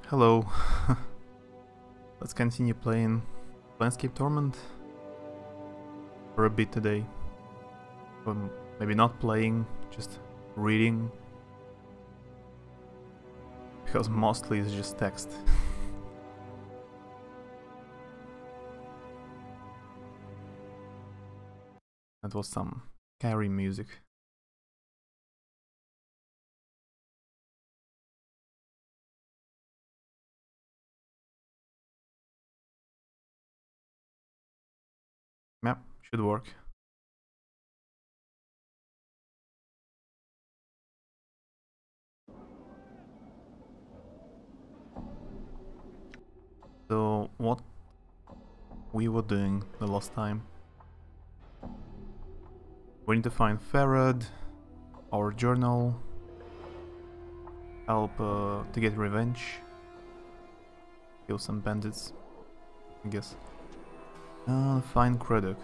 Hello. Let's continue playing Planescape Torment for a bit today. Maybe not playing, just reading. Because mostly it's just text. That was some scary music. Yep, should work. So, what we were doing the last time? We need to find Farad, our journal, help to get revenge, kill some bandits, I guess. Find Creddock.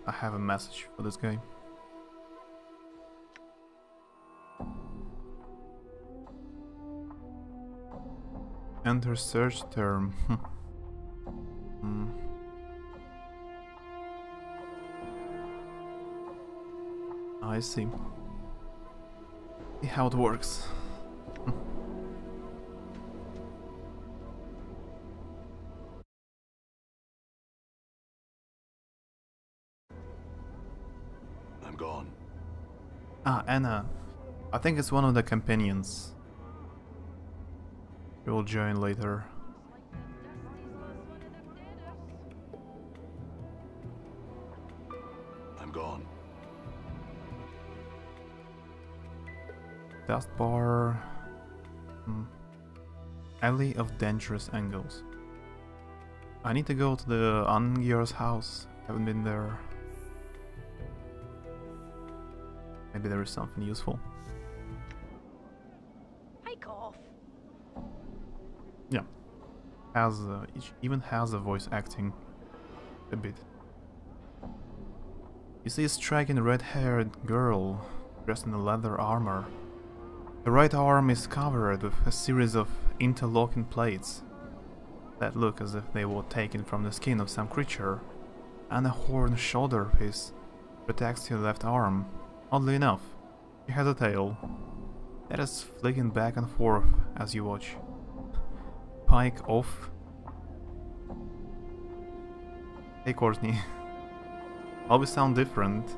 I have a message for this guy. Enter search term. I see. See how it works. I'm gone. Ah, Anna. I think it's one of the companions. She will join later. I'm gone. Taskbar. Alley of Dangerous Angles. I need to go to the Angier's house. Haven't been there. Maybe there is something useful. Take off. Yeah. It even has a voice acting a bit. You see a striking red-haired girl dressed in a leather armor. The right arm is covered with a series of interlocking plates that look as if they were taken from the skin of some creature, and a horned shoulder piece protects your left arm. Oddly enough, she has a tail that is flicking back and forth as you watch. Pike off. Hey Courtney. Always sound different.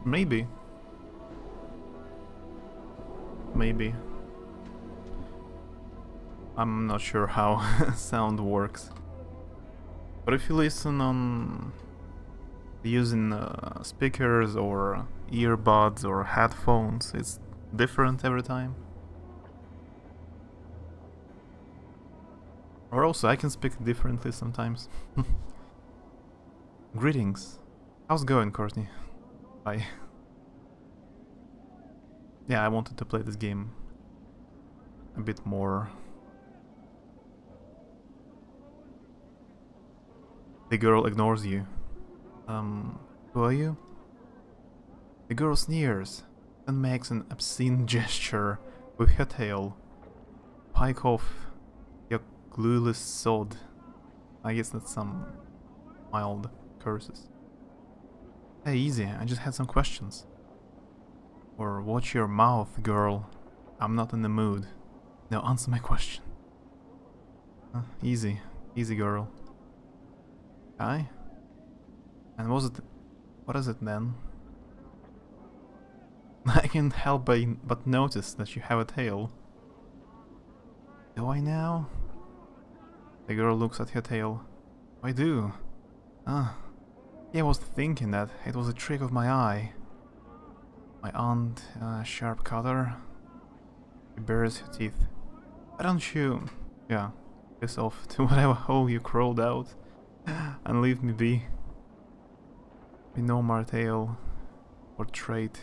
Maybe. Maybe. I'm not sure how sound works. But if you listen on using speakers or earbuds or headphones, it's different every time. Or also I can speak differently sometimes. Greetings. How's it going, Courtney? Bye. Yeah, I wanted to play this game a bit more. The girl ignores you. Who are you? The girl sneers and makes an obscene gesture with her tail. Pike off, you glueless sod. I guess that's some mild curses. Hey, easy, I just had some questions. Or watch your mouth, girl. I'm not in the mood. Now answer my question. Easy. Easy, girl. Hi? And what is it then? I can't help but notice that you have a tail. Do I now? The girl looks at her tail. I do. Yeah, I was thinking that it was a trick of my eye. My aunt, sharp cutter. She bares her teeth. Why don't you, piss off to whatever hole you crawled out and leave me be. No more tail or trait.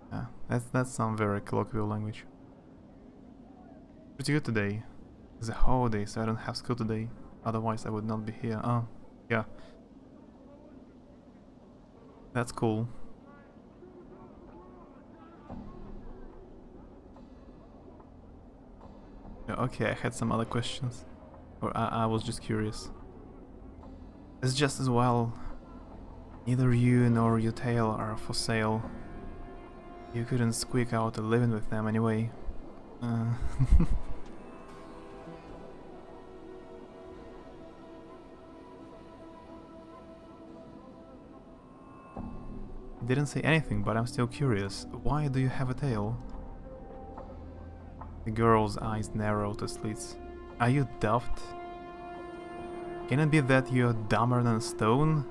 Yeah, that's some very colloquial language. Pretty good today. It's a holiday, so I don't have school today. Otherwise I would not be here. Oh, yeah. That's cool. Okay, I had some other questions. Or I was just curious. It's just as well. Neither you nor your tail are for sale. You couldn't squeak out a living with them anyway. Didn't say anything, but I'm still curious. Why do you have a tail? The girl's eyes narrowed to slits. Are you daft? Can it be that you're dumber than a stone?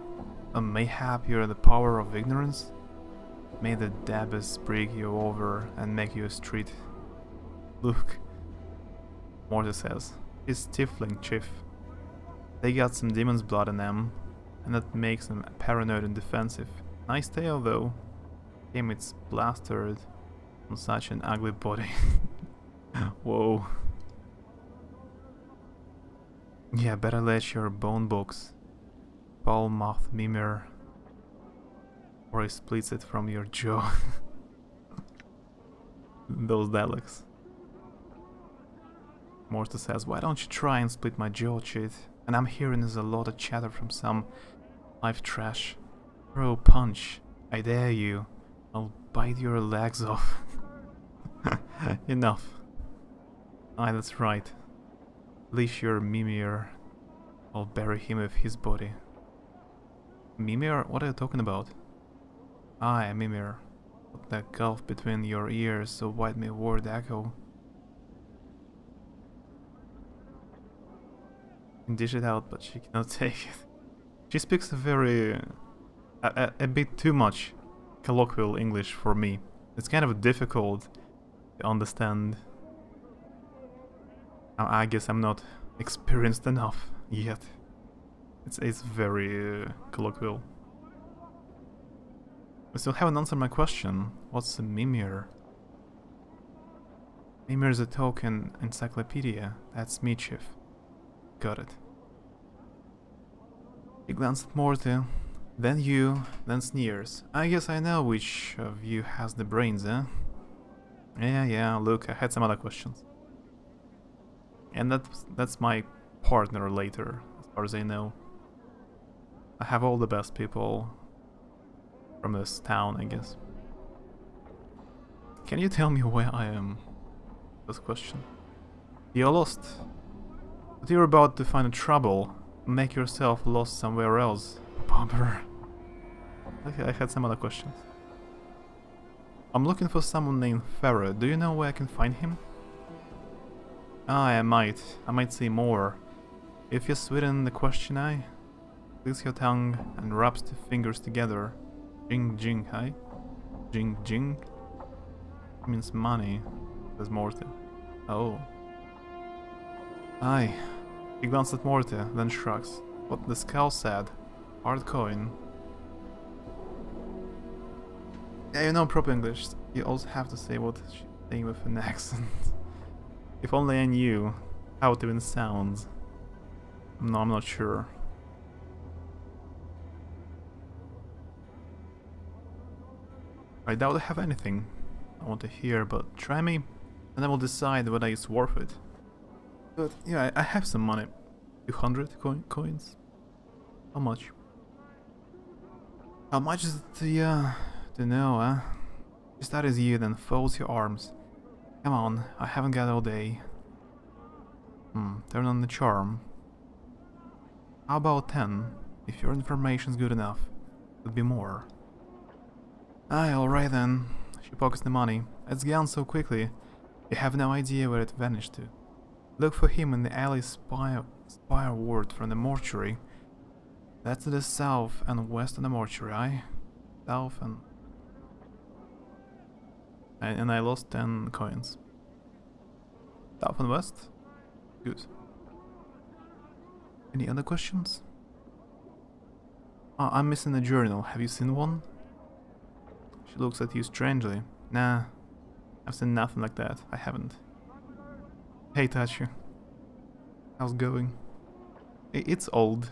Or mayhap you're the power of ignorance? May the dabbers brig you over and make you a street. Look, Morty says. He's tiefling, chief. They got some demon's blood in them, and that makes them paranoid and defensive. Nice tail though. Damn, it's plastered on such an ugly body. Whoa. Yeah, better let your bone box Paul moth mimir, or he splits it from your jaw. Those dialects. Morty says, why don't you try and split my jaw, cheat? And I'm hearing there's a lot of chatter from some live trash. Throw a punch. I dare you. I'll bite your legs off. Enough. Aye, that's right. Leash your Mimir. I'll bury him with his body. Mimir? What are you talking about? Aye, Mimir. Put that gulf between your ears so wide may word echo. Can dish it out, but she cannot take it. She speaks a very... a bit too much colloquial English for me. It's kind of difficult to understand. I guess I'm not experienced enough yet. It's very colloquial. I still haven't answered my question. What's a Mimir? Mimir is a token encyclopedia. That's me, Chief. Got it. He glanced at Morty. Then you, then sneers. I guess I know which of you has the brains, eh? Yeah, look, I had some other questions. And that's my partner later, as far as I know. I have all the best people from this town, I guess. Can you tell me where I am? This question. You're lost. But you're about to find trouble. Make yourself lost somewhere else. Bobber. Okay, I had some other questions. I'm looking for someone named Farah. Do you know where I can find him? Ah, I might see more. If you sweeten the question eye, clicks your tongue and rubs the fingers together. Jing jing, hi? Jing jing? It means money, says Morty. Oh. Aye. He glanced at Morty, then shrugs. What the skull said. Hard coin. Yeah, you know proper English. You also have to say what she's saying with an accent. If only I knew how it even sounds. No, I'm not sure. I doubt I have anything I want to hear, but try me, and I will decide whether it's worth it. But yeah, I have some money. 200 coins? How much? How much is it to know, eh? She studies you, then folds your arms. Come on, I haven't got all day. Turn on the charm. How about 10? If your information's good enough, could be more. Aye, alright then. She pockets the money. It's gone so quickly, you have no idea where it vanished to. Look for him in the alley spireward from the mortuary. That's to the south and west of the mortuary, aye? South and... And I lost 10 coins. South and west? Good. Any other questions? Oh, I'm missing a journal. Have you seen one? She looks at you strangely. Nah, I've seen nothing like that. I haven't. Hey Tachi. How's it going? It's old,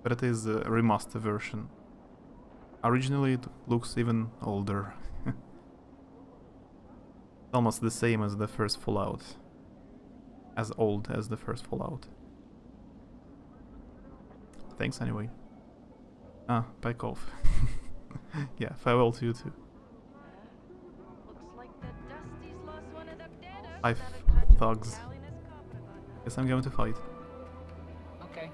but it is a remaster version. Originally it looks even older. Almost the same as the first Fallout. as old as the first Fallout. Thanks anyway. Ah, back off. Yeah, farewell to you too. Five thugs. Guess I'm going to fight. Okay.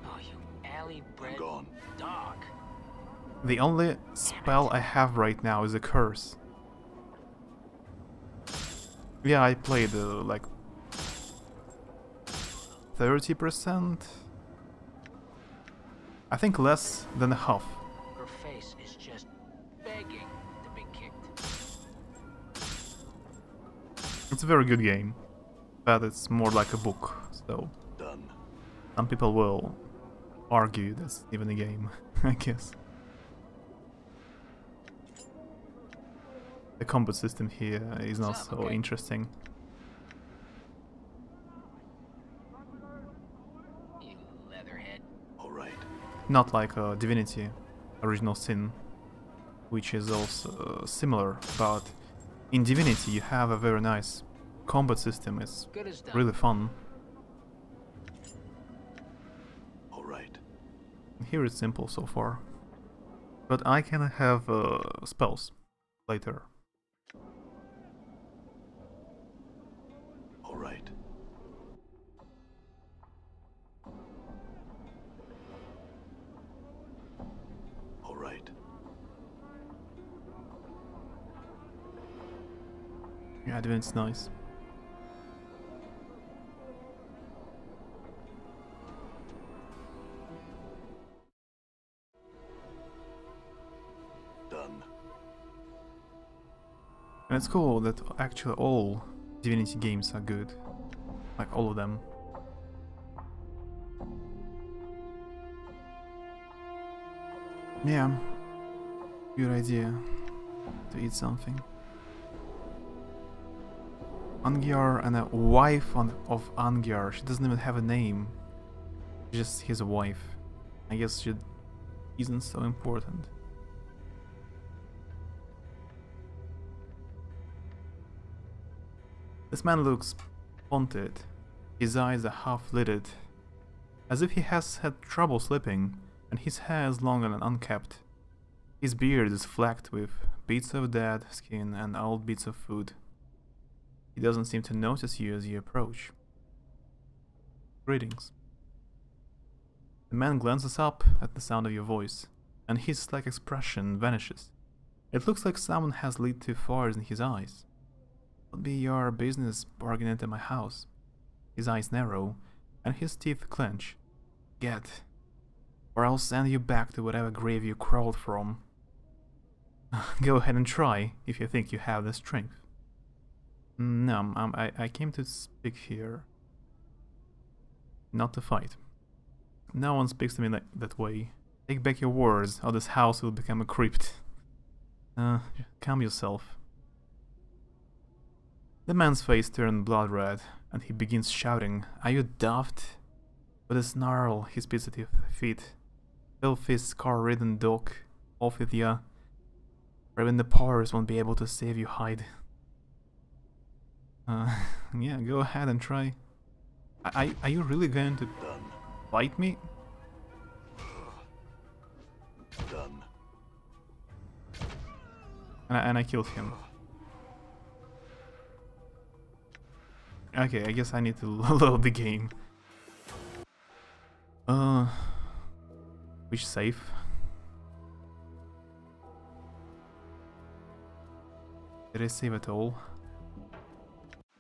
Oh, you alley-bred gone. dog. The only spell I have right now is a curse. Yeah, I played like 30%. I think less than half. Her face is just begging to be kicked. It's a very good game, but it's more like a book, so Done. some people will argue that's even a game, I guess. The combat system here is not so Okay. interesting. You leatherhead. All right. Not like Divinity, Original Sin, which is also similar, but in Divinity you have a very nice combat system. It's Good as done. really fun. All right. Here it's simple so far, but I can have spells later. All right. All right. Yeah, Divinity's nice. Done. And it's cool that actually all Divinity games are good. Like all of them. Yeah. Good idea to eat something. Angiar and a wife of Angiar. She doesn't even have a name. Just his wife. I guess she isn't so important. This man looks haunted. His eyes are half-lidded, as if he has had trouble sleeping, and his hair is long and unkempt. His beard is flecked with bits of dead skin and old bits of food. He doesn't seem to notice you as you approach. Greetings. The man glances up at the sound of your voice, and his slack expression vanishes. It looks like someone has lit two fires in his eyes. What be your business barging into my house? His eyes narrow, and his teeth clench. Get, or I'll send you back to whatever grave you crawled from. Go ahead and try, if you think you have the strength. No, I came to speak here. Not to fight. No one speaks to me like that way. Take back your words, or this house will become a crypt. Calm yourself. The man's face turned blood red, and he begins shouting, "Are you daft?" With a snarl, he spits at your feet. Filthy, scar-ridden dog, off with ya. Or even the powers won't be able to save you, hide. Yeah, go ahead and try. Are you really going to Done. fight me? Done. And I killed him. Okay, I guess I need to load the game. Which save? Did I save at all?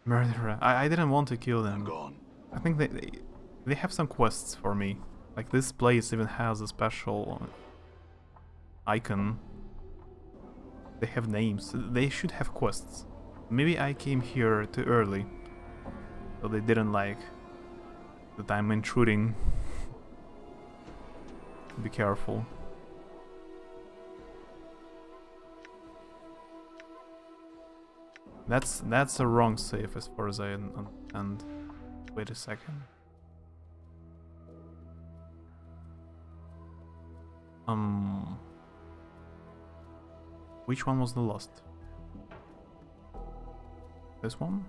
Murderer. I didn't want to kill I'm them. gone. I think they have some quests for me. Like this place even has a special icon. They have names. They should have quests. Maybe I came here too early, so they didn't like that I'm intruding. Be careful. That's a wrong save as far as I understand. Wait a second. Which one was the lost? This one?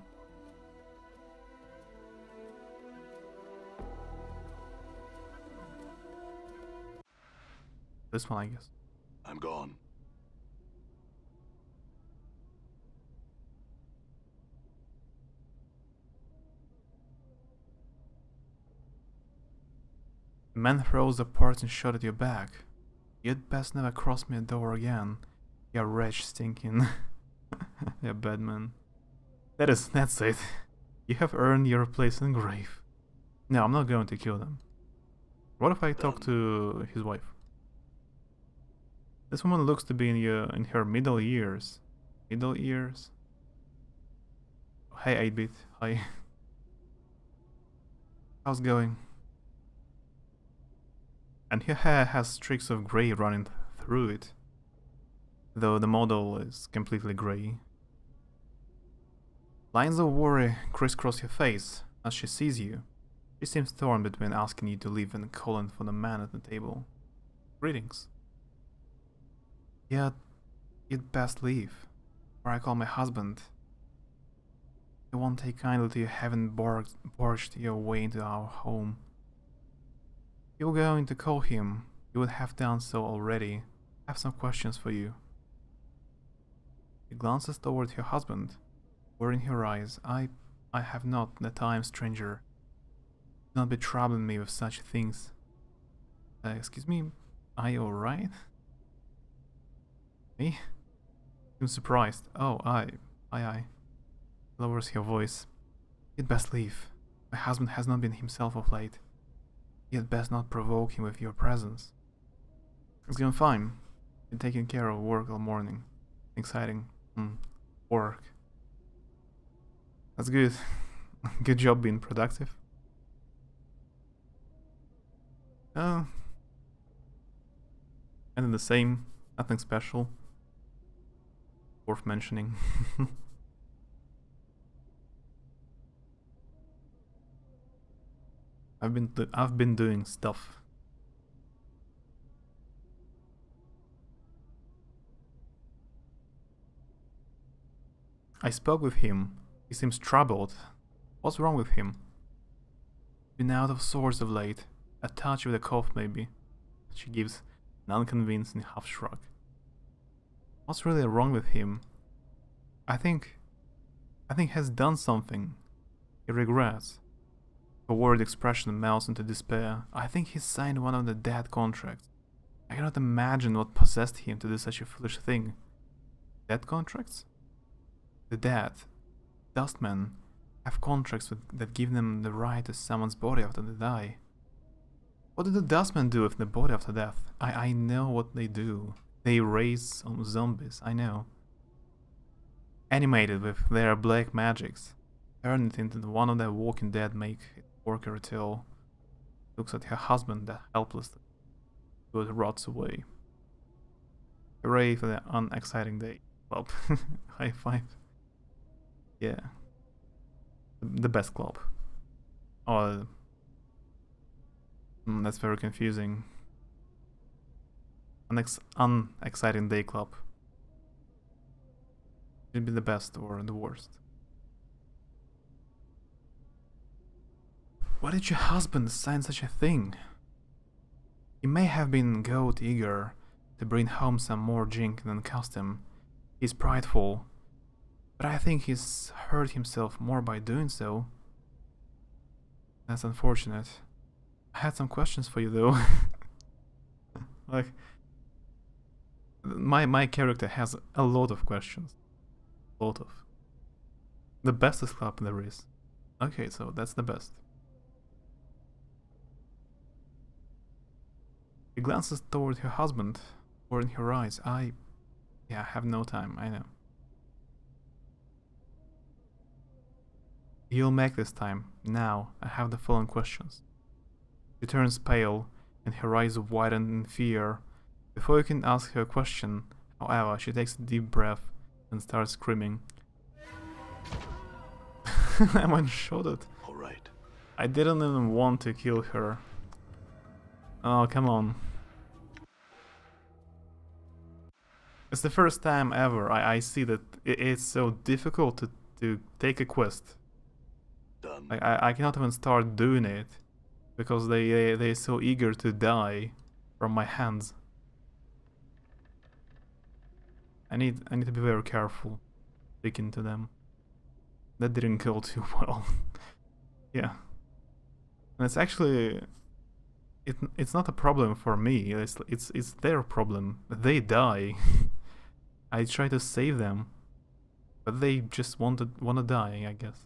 This one, I guess. I'm gone. The man throws the parting shot at your back. You'd best never cross me a door again. You wretch stinking. Yeah, bad man. That's it. You have earned your place in the grave. No, I'm not going to kill them. What if I talk to his wife? This woman looks to be in her middle years. Middle years? Hey 8-bit, hi. How's it going? And her hair has streaks of grey running through it, though the model is completely grey. Lines of worry crisscross her face as she sees you. She seems torn between asking you to leave and calling for the man at the table. Greetings. Yeah, you'd best leave, or I call my husband. He won't take kindly to you having barged your way into our home. If you were going to call him, you would have done so already. I have some questions for you. She glances toward her husband, worrying her eyes. I have not the time, stranger. Do not be troubling me with such things. Excuse me, are you alright? Me? I'm surprised. Oh, aye. Lowers her voice. You'd best leave. My husband has not been himself of late. You'd best not provoke him with your presence. It's going fine. Been taking care of work all morning. Exciting. Work. That's good. Good job being productive. And then the same. Nothing special. Worth mentioning. I've been doing stuff. I spoke with him. He seems troubled. What's wrong with him? Been out of sorts of late. A touch with a cough, maybe. She gives an unconvincing half shrug. What's really wrong with him? I think he has done something he regrets. Her worried expression melts into despair. I think he signed one of the dead contracts. I cannot imagine what possessed him to do such a foolish thing. Dead contracts? The dead, dustmen, have contracts that give them the right to someone's body after they die. What do the dustmen do with the body after death? I know what they do. They raise zombies, I know. Animated with their black magics. Turn it into one of their walking dead, make it worker till looks at her husband helplessly. Good rots away. Hooray for the unexciting day. Club. High five. Yeah. The best club. Oh, that's very confusing. Unexciting day club. Should be the best or the worst. Why did your husband sign such a thing? He may have been goat eager to bring home some more drink than custom. He's prideful, but I think he's hurt himself more by doing so. That's unfortunate. I had some questions for you though. Like, my character has a lot of questions. A lot of. The bestest club there is. Okay, so that's the best. She glances toward her husband, or in her eyes. I have no time, I know. You'll make this time. Now, I have the following questions. She turns pale, and her eyes widen in fear. Before you can ask her a question, however, she takes a deep breath and starts screaming. I one-shotted. All right. I didn't even want to kill her. Oh, come on. It's the first time ever I see that it's so difficult to take a quest. Done. I cannot even start doing it because they're so eager to die from my hands. I need to be very careful speaking to them. That didn't go too well. Yeah. And it's actually it's not a problem for me. It's their problem. They die. I try to save them, but they just wanna die, I guess.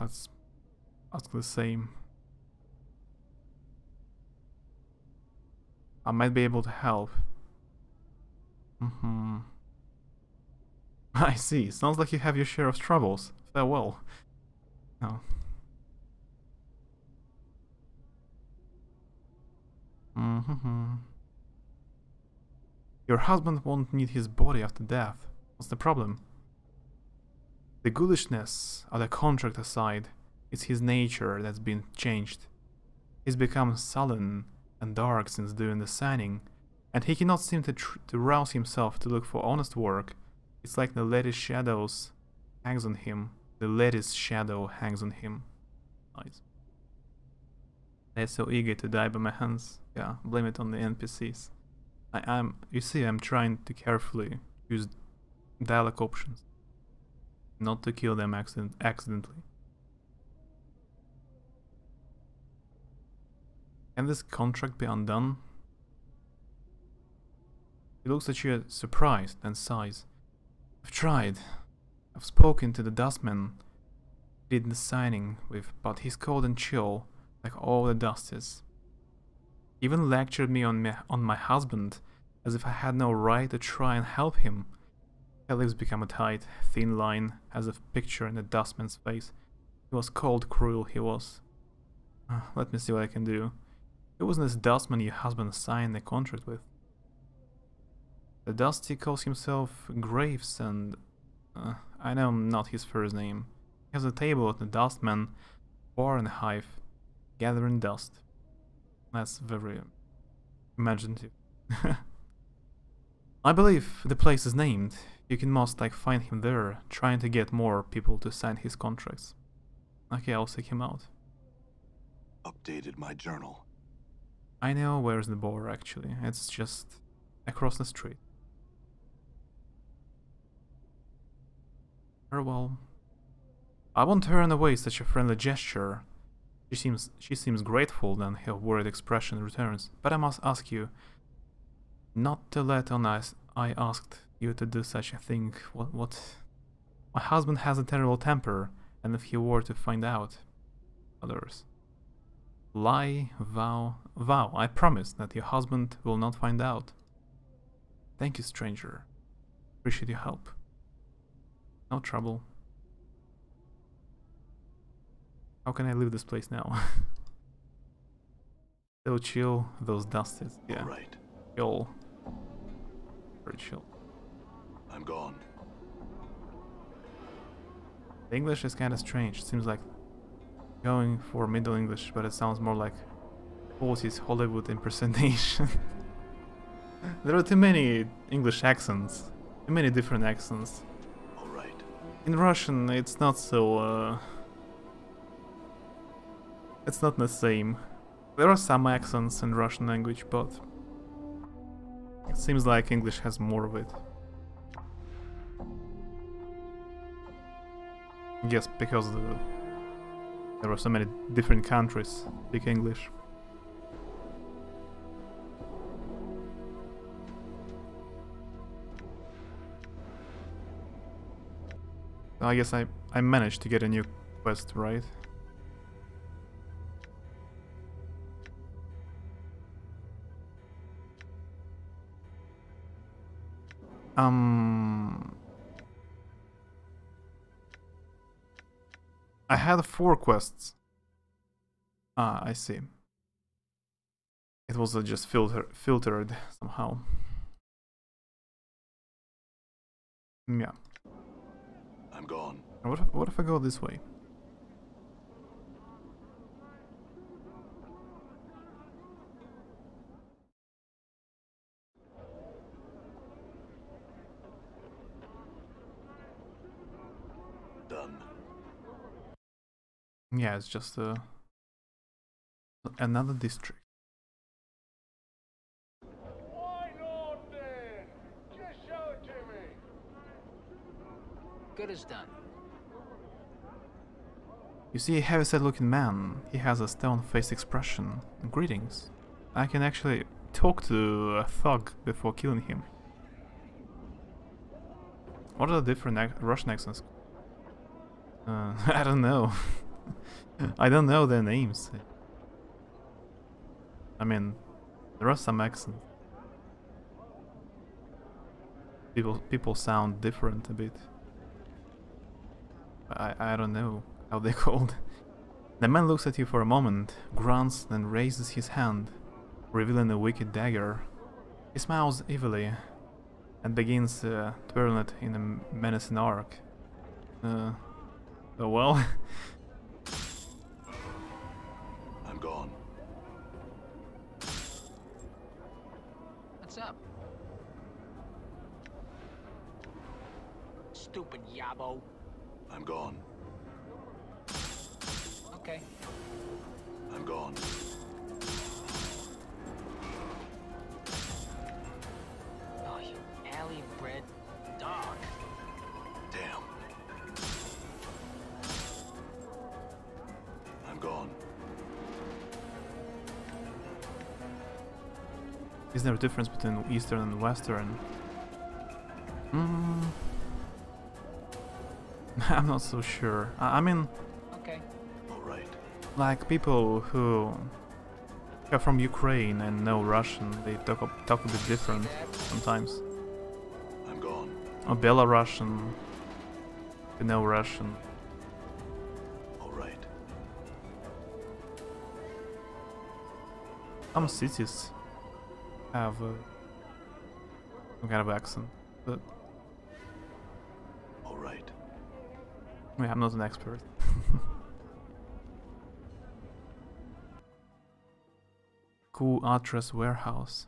Let's ask the same. I might be able to help. I see. Sounds like you have your share of troubles. Farewell. No. Your husband won't need his body after death. What's the problem? The ghoulishness of the contract aside, it's his nature that's been changed. He's become sullen and dark since doing the signing, and he cannot seem to rouse himself to look for honest work. It's like the lady's shadows hangs on him. The lady's shadow hangs on him. Nice. They're so eager to die by my hands. Yeah, blame it on the NPCs. You see, I'm trying to carefully use dialogue options, not to kill them accidentally. Can this contract be undone? He looks at you surprised and sighs. I've tried. I've spoken to the dustman he did the signing with, but he's cold and chill, like all the dust is. He even lectured me on my husband, as if I had no right to try and help him. Her lips become a tight, thin line, as a picture in the dustman's face. He was cold, cruel, he was. Let me see what I can do. Who was this dustman your husband signed the contract with? The Dusty calls himself Graves, and I know not his first name. He has a table at the Dustman bar and hive, gathering dust. That's very imaginative. I believe the place is named. You can most like find him there, trying to get more people to sign his contracts. Okay, I'll seek him out. Updated my journal. I know where's the bar actually. It's just across the street. Well, I won't turn away such a friendly gesture. She seems grateful, then her worried expression returns. But I must ask you not to let on us I asked you to do such a thing. What? My husband has a terrible temper, and if he were to find out, others. Lie, vow, I promise that your husband will not find out. Thank you, stranger. Appreciate your help. No trouble. How can I leave this place now? So chill, those dusties. Yeah. All right. Chill. Very chill. I'm gone. The English is kind of strange. It seems like going for Middle English, but it sounds more like 40s Hollywood impersonation. There are too many English accents. Too many different accents. In Russian, it's not so, it's not the same. There are some accents in Russian language, but it seems like English has more of it. I guess because there are so many different countries speak English. I guess I managed to get a new quest, right? I had 4 quests. Ah, I see. It was just filtered somehow. Yeah. I'm gone. What if I go this way? Done. Yeah, it's just another district. Why not then? Just show it to me. Good as done. You see a heavyset looking man. He has a stone-faced expression. Greetings. I can actually talk to a thug before killing him. What are the different Russian accents? I don't know. I don't know their names. I mean, there are some accents. People sound different a bit. I don't know how they're called. The man looks at you for a moment, grunts, then raises his hand, revealing a wicked dagger. He smiles evilly and begins twirling it in a menacing arc. Oh well. I'm gone. What's up? Stupid yabo. I'm gone. Okay. I'm gone. Oh, you alley-bred dog. Damn. I'm gone. Is there a difference between Eastern and Western? I'm not so sure. I mean, Okay. All right. like people who are from Ukraine and know Russian, they talk a bit different sometimes. I'm gone. Or Belarusian, who know Russian. All right. Some cities have some kind of accent, but All right. yeah, I'm not an expert. Cool Atras warehouse.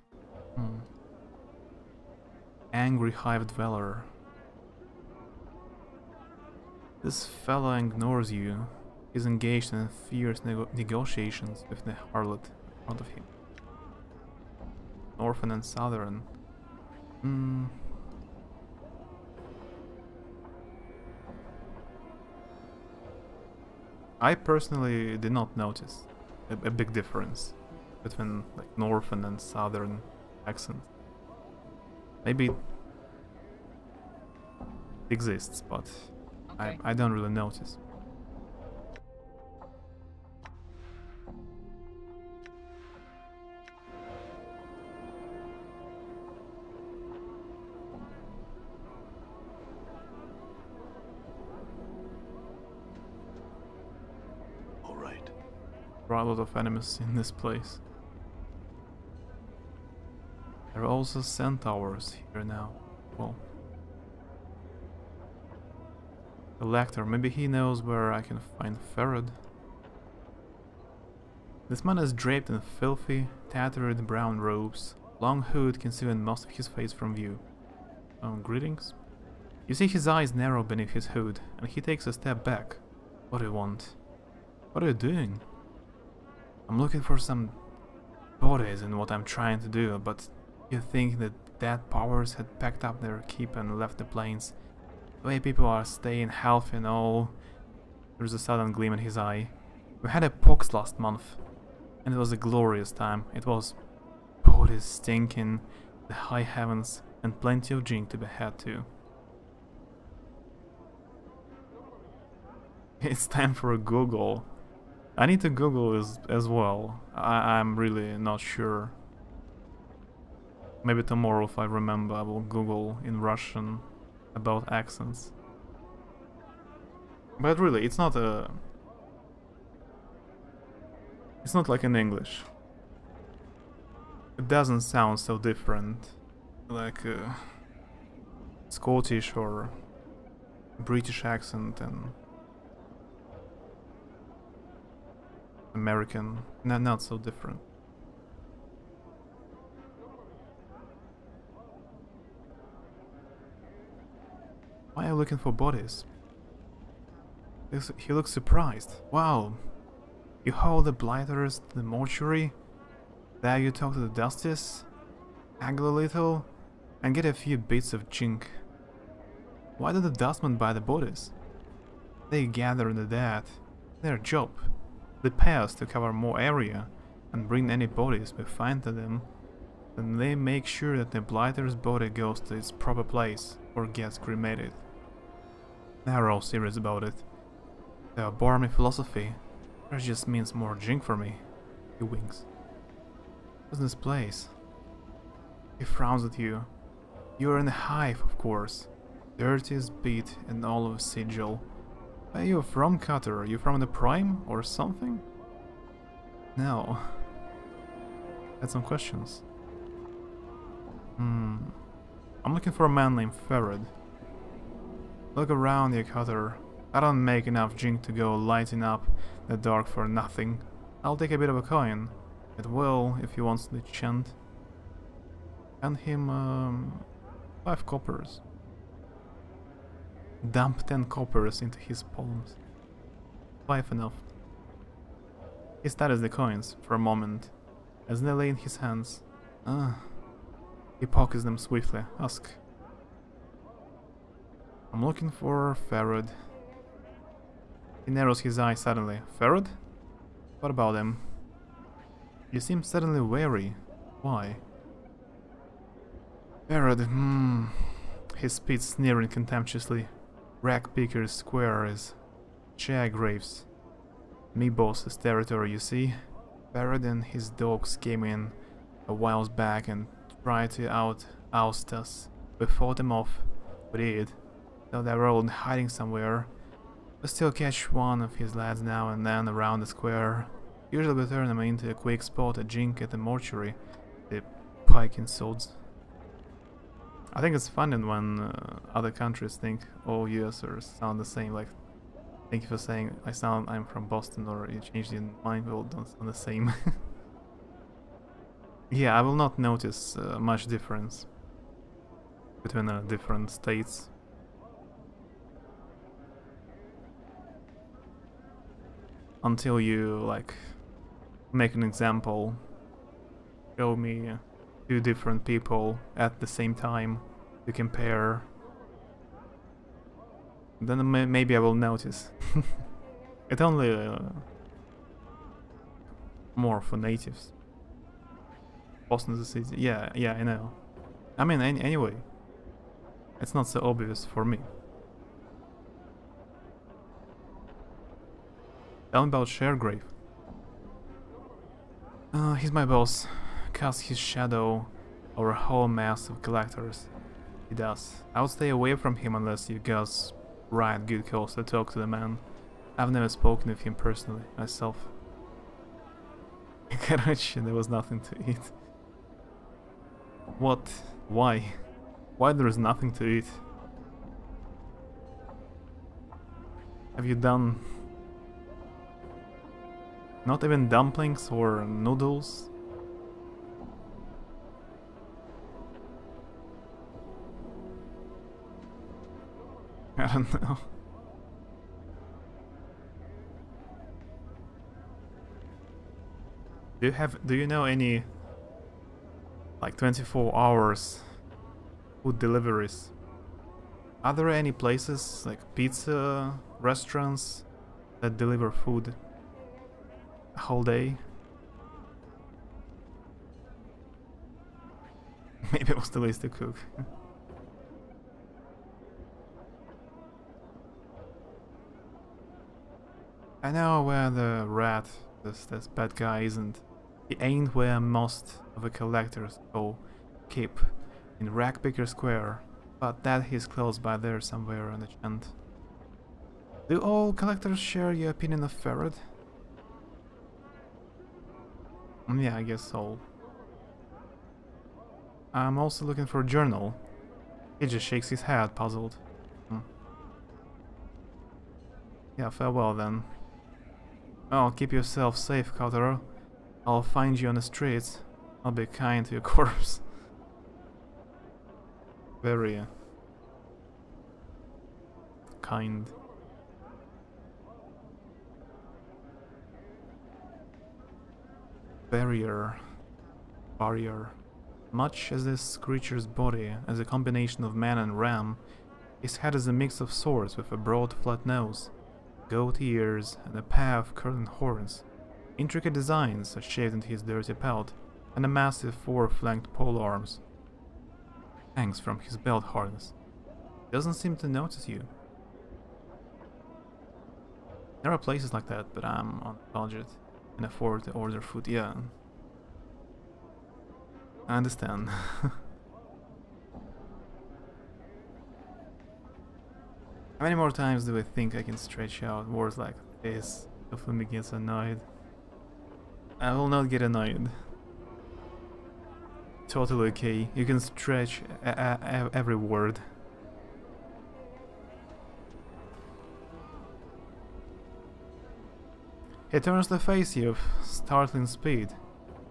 Angry hive dweller. This fella ignores you. He's engaged in fierce negotiations with the harlot in front of him. Northern and Southern. I personally did not notice a big difference between like Northern and Southern accents. Maybe it exists, but Okay. I don't really notice. All right. There are a lot of enemies in this place. There are also centaurs here now. Well, the lector, maybe he knows where I can find Ferret. This man is draped in filthy, tattered brown robes. Long hood concealing most of his face from view. Greetings? You see his eyes narrow beneath his hood, and he takes a step back. What do you want? What are you doing? I'm looking for some bodies in what I'm trying to do, but you think that dead powers had packed up their keep and left the plains. The way people are staying healthy and all. There's a sudden gleam in his eye. We had a pox last month, and it was a glorious time. It was bodies stinking, the high heavens, and plenty of drink to be had too. It's time for a Google. I need to Google as well. I'm really not sure. Maybe tomorrow, if I remember, I will Google in Russian about accents. But really, it's not like in English. It doesn't sound so different, like Scottish or British accent and American. Not so different. Why are you looking for bodies? He looks surprised. Wow. You haul the blighters to the mortuary? There you talk to the Dusties? Angle a little? And get a few bits of jink. Why do the dustmen buy the bodies? They gather the dead. Their job. They pay us to cover more area and bring any bodies we find to them. Then they make sure that the blighter's body goes to its proper place or gets cremated. They're all serious about it. They bore me philosophy. That just means more drink for me. He winks. What's this place? He frowns at you. You're in a hive, of course. Dirtiest beat in all of Sigil. Where are you from, Cutter? Are you from the Prime or something? No. Had some questions. I'm looking for a man named Ferret. Look around you, Cutter. I don't make enough drink to go lighting up the dark for nothing. I'll take a bit of a coin. It will, if he wants the chant. Hand him 5 coppers. Dump 10 coppers into his palms. 5 enough. He studies the coins for a moment, as they lay in his hands. He pockets them swiftly. Ask. I'm looking for Ferret. He narrows his eyes suddenly. Ferret? What about him? You seem suddenly wary. Why? Ferret, He spits, sneering contemptuously. Rackpicker's square is Graves. Me boss's territory, you see? Ferret and his dogs came in a while back and tried to oust us. We fought them off. We did. Though they were all hiding somewhere. We still catch one of his lads now and then around the square. Usually we turn them into a quick spot at Jink at the mortuary. The piking sods. I think it's funny when other countries think all USers sound the same. Like, thank you for saying I'm from Boston, or you changed your mind. We all don't sound the same. Yeah, I will not notice much difference between different states. Until you, like, make an example, show me 2 different people at the same time to compare, then maybe I will notice. It's only more for natives. Boston is a city. Yeah, I know. I mean, anyway, it's not so obvious for me. Tell me about Sharegrave. He's my boss. Casts his shadow over a whole mass of collectors. He does. I would stay away from him unless you guys write good cause to talk to the man. I've never spoken with him personally, myself. Karachi, there was nothing to eat. What? Why? Why there is nothing to eat? Have you done... not even dumplings or noodles? I don't know. Do you know any like 24 hours food deliveries? Are there any places like pizza restaurants that deliver food a whole day? Maybe it was the least to cook. I know where the rat, this bad guy, isn't. He ain't where most of the collectors go keep, in Rackpicker Square, but that he's close by there somewhere on the chant. Do all collectors share your opinion of Ferret? Yeah, I guess so. I'm also looking for a journal. He just shakes his head, puzzled. Yeah, farewell then. Oh, keep yourself safe, Cotterer. I'll find you on the streets. I'll be kind to your corpse. Very kind. barrier. Much as this creature's body as a combination of man and ram, his head is a mix of sorts with a broad flat nose, goat ears, and a pair of curling horns. Intricate designs are shaved into his dirty pelt, and a massive four-flanked pole arms hangs from his belt harness. He doesn't seem to notice you. There are places like that, but I'm on a budget and afford to order food. Yeah, I understand. How many more times do I think I can stretch out words like this before me gets annoyed? I will not get annoyed. Totally okay. You can stretch every word. He turns to face you with startling speed,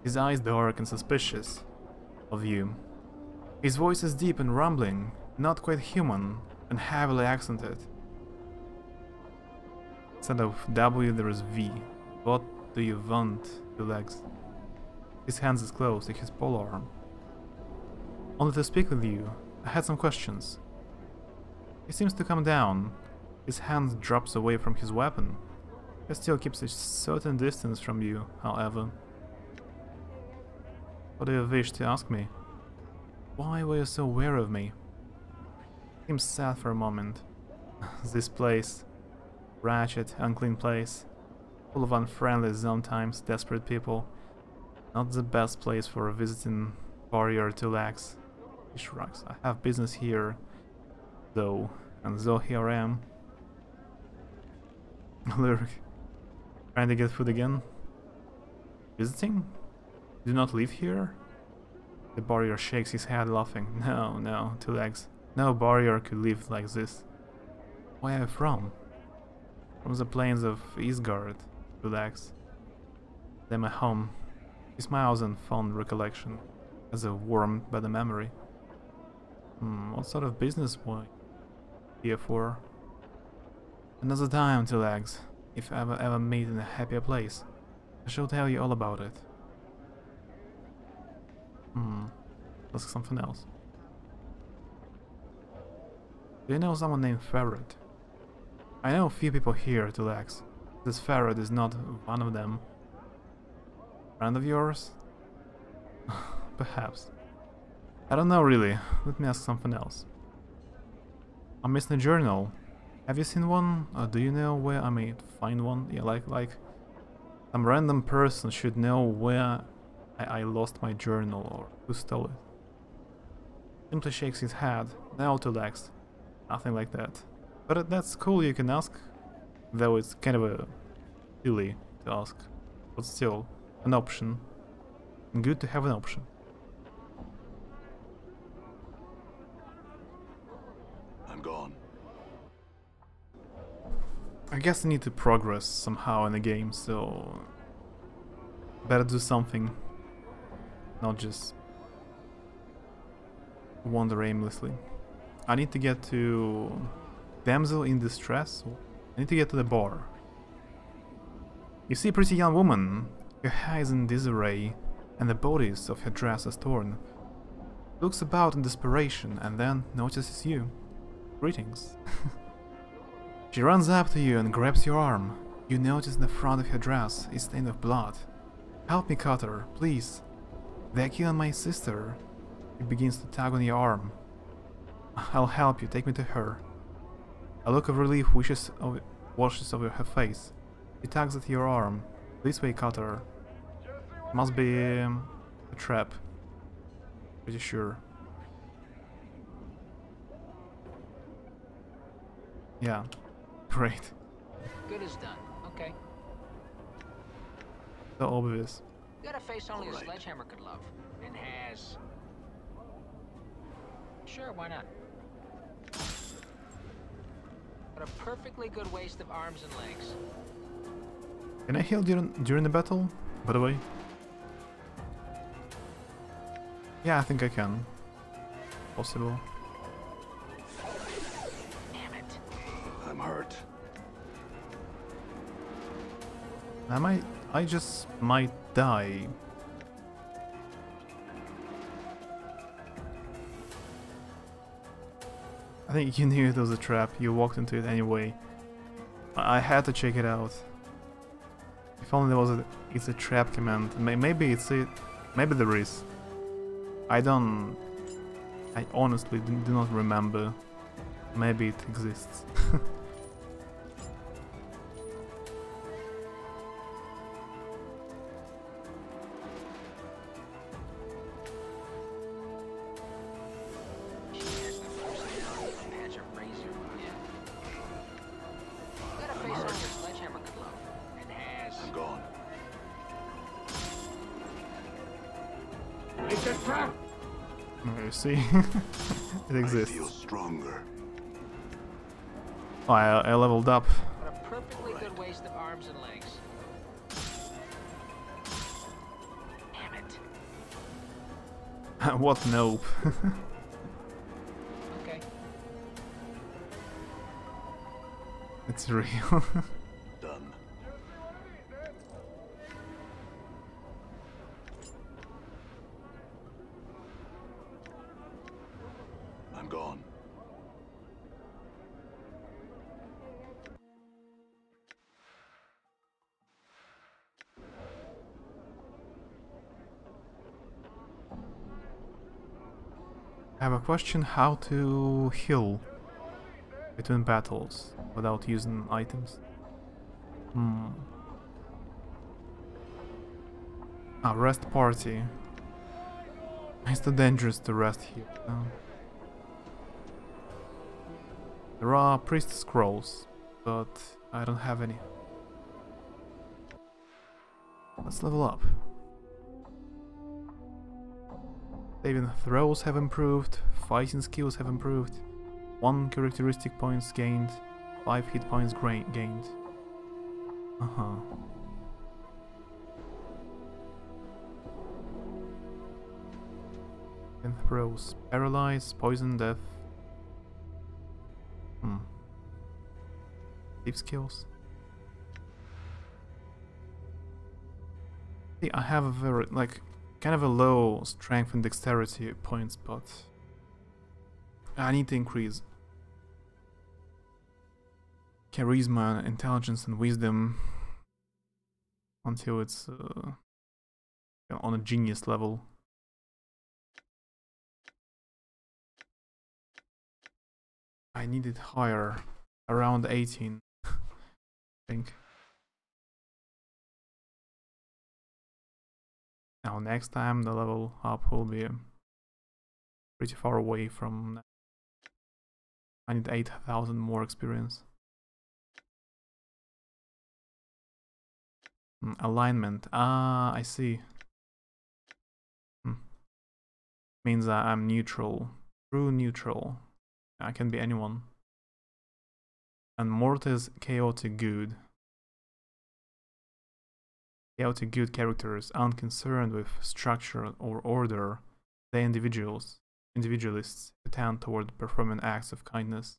his eyes dark and suspicious of you. His voice is deep and rumbling, not quite human, and heavily accented. Instead of W there is V. What do you want, two legs? His hands is close to his polearm. Only to speak with you, I had some questions. He seems to come down. His hand drops away from his weapon. He still keeps a certain distance from you, however. What do you wish to ask me? Why were you so wary of me? He seems sad for a moment. This place. Wretched, unclean place. Full of unfriendly, sometimes desperate people. Not the best place for a visiting warrior to relax. He shrugs. I have business here, though, and so here I am. Lurk. Trying to get food again? Visiting? Do not live here? The warrior shakes his head, laughing. No, no, two legs. No warrior could live like this. Where are you from? From the plains of Eastgard, two legs. They're my home. He smiles in fond recollection, as if warmed by the memory. What sort of business were you here for? Another time, two legs. If I ever meet in a happier place, I shall tell you all about it. Ask something else. Do you know someone named Ferret? I know a few people here, two legs. This Ferret is not one of them. Friend of yours? Perhaps. I don't know really. Let me ask something else. I'm missing a journal. Have you seen one? Or do you know where I may find one? Yeah, like some random person should know where I lost my journal or who stole it. Simply shakes his head. No, two legs. Nothing like that. But that's cool, you can ask. Though it's kind of a silly to ask. But still, an option. And good to have an option. I'm gone. I guess I need to progress somehow in the game, so better do something, not just wander aimlessly. I need to get to Damsel in Distress. I need to get to the bar. You see a pretty young woman. Her hair is in disarray, and the bodice of her dress is torn. Looks about in desperation, and then notices you. Greetings. She runs up to you and grabs your arm. You notice the front of her dress is stained with blood. Help me, Cutter, please. They're killing my sister. He begins to tug on your arm. I'll help you, take me to her. A look of relief washes over her face. She tugs at your arm. This way, Cutter. Must be a trap. Pretty sure. Yeah. Great. Good as done. Okay. So obvious. You got a face only a Alright. sledgehammer could love. And has. Sure, why not? Got a perfectly good waist of arms and legs. Can I heal during the battle, by the way? Yeah, I think I can. Possible. Damn it. I'm hurt. I just might die think you knew it was a trap. You walked into it anyway. I had to check it out. If only there was it's a trap command. Maybe it's it. Maybe there is. I honestly do not remember. Maybe it exists. I'm gone. It's a trap! Oh, you see? It I exists. feel stronger. Oh, I leveled up. What a perfectly good waste of arms and legs. Damn it. What nope. Okay. It's real. Done. I'm gone. I have a question: how to heal between battles without using items? Rest party. It's too dangerous to rest here. There are priest scrolls, but I don't have any. Let's level up. Saving throws have improved, fighting skills have improved, 1 characteristic points gained, 5 hit points gained. And throws, paralyze, poison, death. Save skills. See, I have a very, kind of a low strength and dexterity points, but I need to increase charisma, intelligence, and wisdom until it's on a genius level. I need it higher, around 18, I think. Now next time the level up will be pretty far away from. I need 8,000 more experience. Alignment. I see. Means I'm neutral. True neutral. I can be anyone. And Mort is chaotic good. Chaotic good characters, unconcerned with structure or order, they individualists who tend toward performing acts of kindness.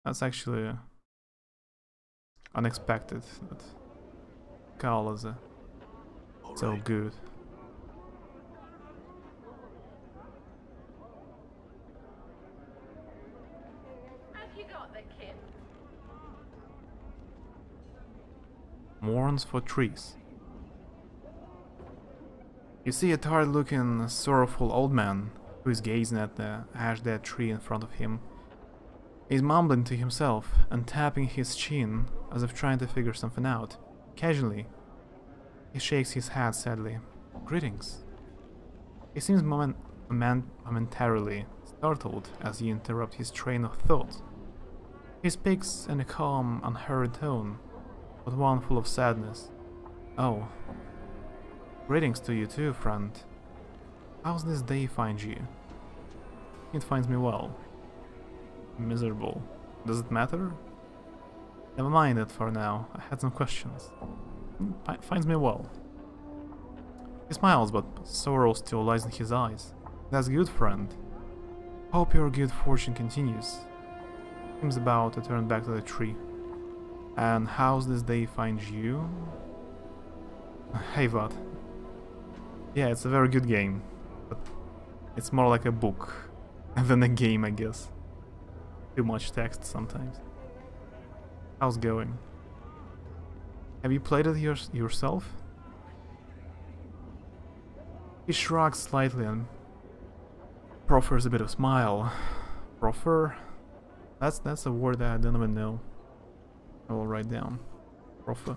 That's actually unexpected that Carl is so good. Have you got the kit? Mourns for trees. You see a tired-looking, sorrowful old man who is gazing at the ash-dead tree in front of him. He's mumbling to himself and tapping his chin as if trying to figure something out. Casually, he shakes his head sadly. Greetings. He seems momentarily startled as you interrupt his train of thought. He speaks in a calm, unhurried tone, but one full of sadness. Oh. Greetings to you too, friend. How's this day find you? It finds me well. Miserable. Does it matter? Never mind it for now. I had some questions. Finds me well. He smiles, but sorrow still lies in his eyes. That's good, friend. Hope your good fortune continues. Seems about to turn back to the tree. And how's this day find you? Hey, Vad. Yeah, it's a very good game, but it's more like a book than a game, I guess. Too much text sometimes. How's going? Have you played it yourself? He shrugs slightly and proffers a bit of smile. Proffer? That's a word that I don't even know. I will write down. Proffer.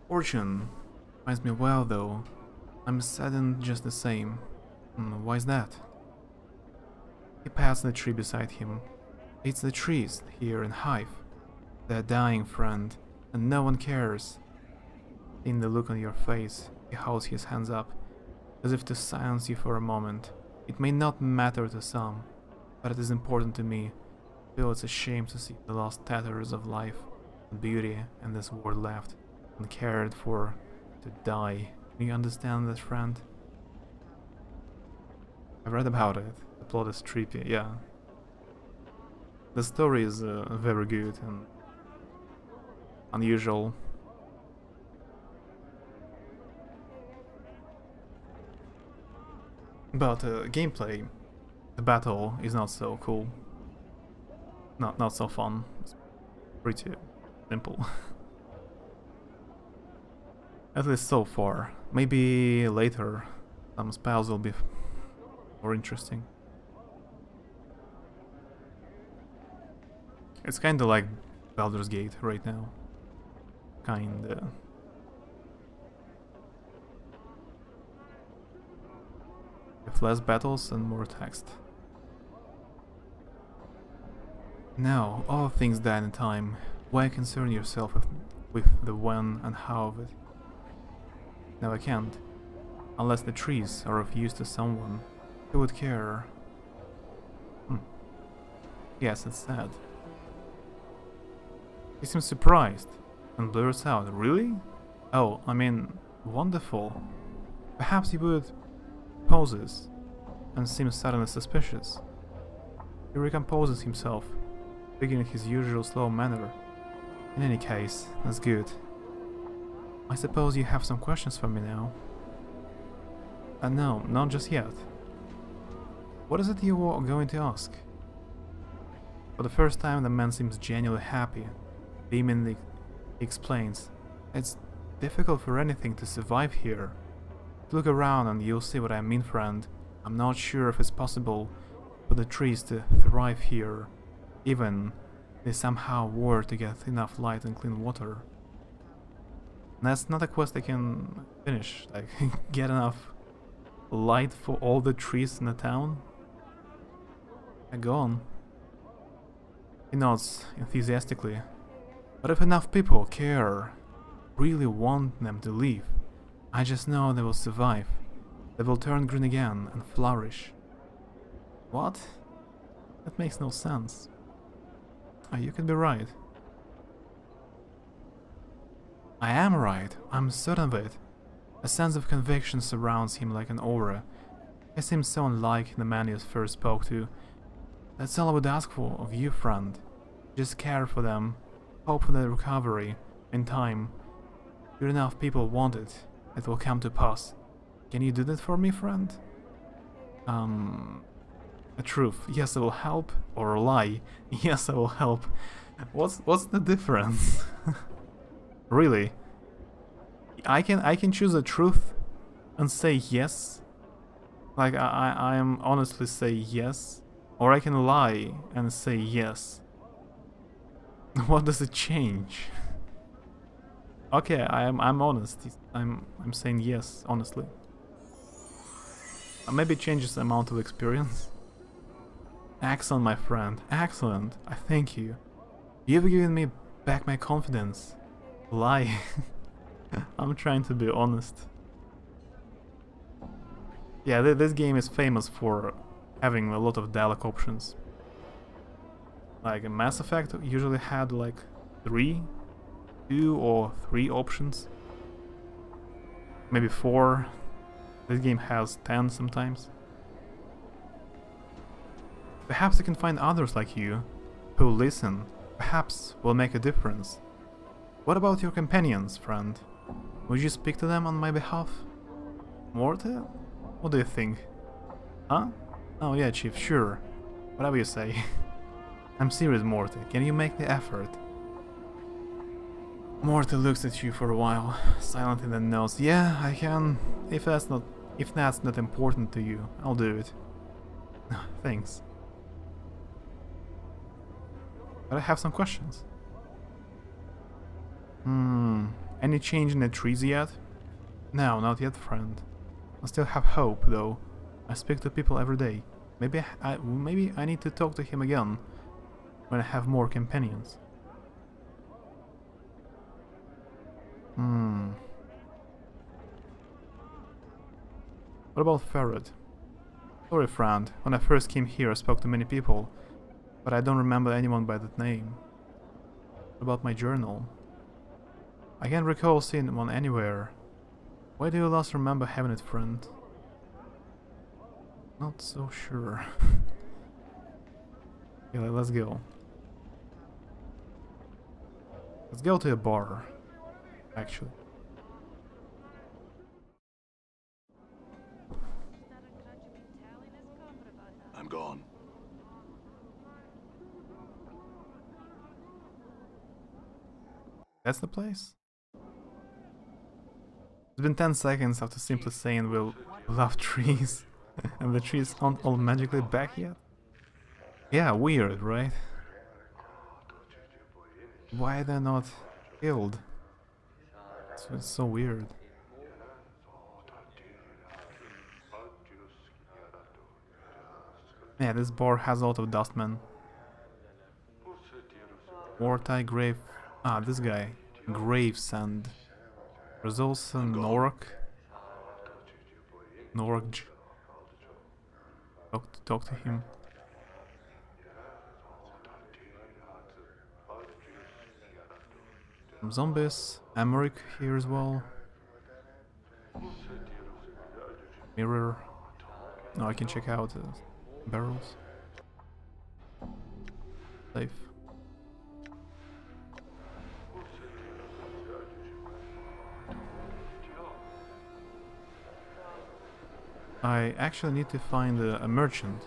Fortune finds me well, though. I'm saddened just the same. Why's that? He pats the tree beside him. It's the trees here in Hive. They're dying, friend, and no one cares. In the look on your face, he holds his hands up, as if to silence you for a moment. It may not matter to some, but it is important to me. I feel it's a shame to see the last tatters of life and beauty in this world left, uncared for, to die. Do you understand that, friend? I've read about it. The plot is trippy, yeah. The story is very good and unusual. But gameplay, the battle is not so cool. Not so fun. It's pretty simple. At least so far. Maybe later some spells will be more interesting. It's kinda like Baldur's Gate right now. Kinda. With less battles and more text. Now, all things die in time. Why concern yourself with the when and how of it? No, I can't. Unless the trees are of use to someone, who would care? Yes, it's sad. He seems surprised and blurs out, really? Oh, I mean, wonderful. Perhaps he would pauses and seems suddenly suspicious. He recomposes himself, speaking in his usual slow manner. In any case, that's good. I suppose you have some questions for me now? No, not just yet. What is it you are going to ask? For the first time, the man seems genuinely happy. Vehemently explains, it's difficult for anything to survive here. Look around and you'll see what I mean, friend. I'm not sure if it's possible for the trees to thrive here, even if they somehow were to get enough light and clean water. And that's not a quest I can finish, like get enough light for all the trees in the town. Go on. He nods enthusiastically. But if enough people care, really want them to leave, I just know they will survive. They will turn green again and flourish. What? That makes no sense. You could be right. I am right. I'm certain of it. A sense of conviction surrounds him like an aura. He seems so unlike the man he first spoke to. That's all I would ask for of you, friend. Just care for them. Hope for their recovery. In time. If enough people want it, it will come to pass. Can you do that for me, friend? A truth. Yes, I will help. Or a lie. Yes, I will help. What's the difference? Really? I can choose a truth and say yes. Like I am honestly say yes. Or I can lie and say yes. What does it change? Okay, I'm honest. I'm saying yes, honestly. Maybe it changes the amount of experience. Excellent, my friend. Excellent. I thank you. You've given me back my confidence. Lie. I'm trying to be honest. Yeah, this game is famous for having a lot of dialogue options. Like Mass Effect usually had like 2 or 3 options. Maybe 4. This game has 10 sometimes. Perhaps you can find others like you who listen. Perhaps will make a difference. What about your companions, friend? Would you speak to them on my behalf? Morty? What do you think? Huh? Oh yeah, Chief, sure. Whatever you say. I'm serious, Morty. Can you make the effort? Morty looks at you for a while, silently then nods, yeah, I can. If that's not important to you, I'll do it. Thanks. But I have some questions. Any change in the trees yet? No, not yet, friend. I still have hope, though. I speak to people every day. Maybe I need to talk to him again when I have more companions. What about Ferret? Sorry, friend. When I first came here, I spoke to many people, but I don't remember anyone by that name. What about my journal? I can't recall seeing one anywhere. Why do you last remember having it, friend? Not so sure. Okay, let's go. Let's go to a bar, actually. I'm gone. That's the place? It's been 10 seconds after simply saying we'll love trees, and the trees aren't all magically back yet? Yeah, weird, right? Why they're not killed? It's so weird. Yeah, this bar has a lot of dustmen. Wartai Grave... Ah, this guy. Gravesand. There's also Nork. Norg. Talk to him. Some zombies. Emmerich here as well. Mirror. No, I can check out barrels. Safe. I actually need to find a merchant.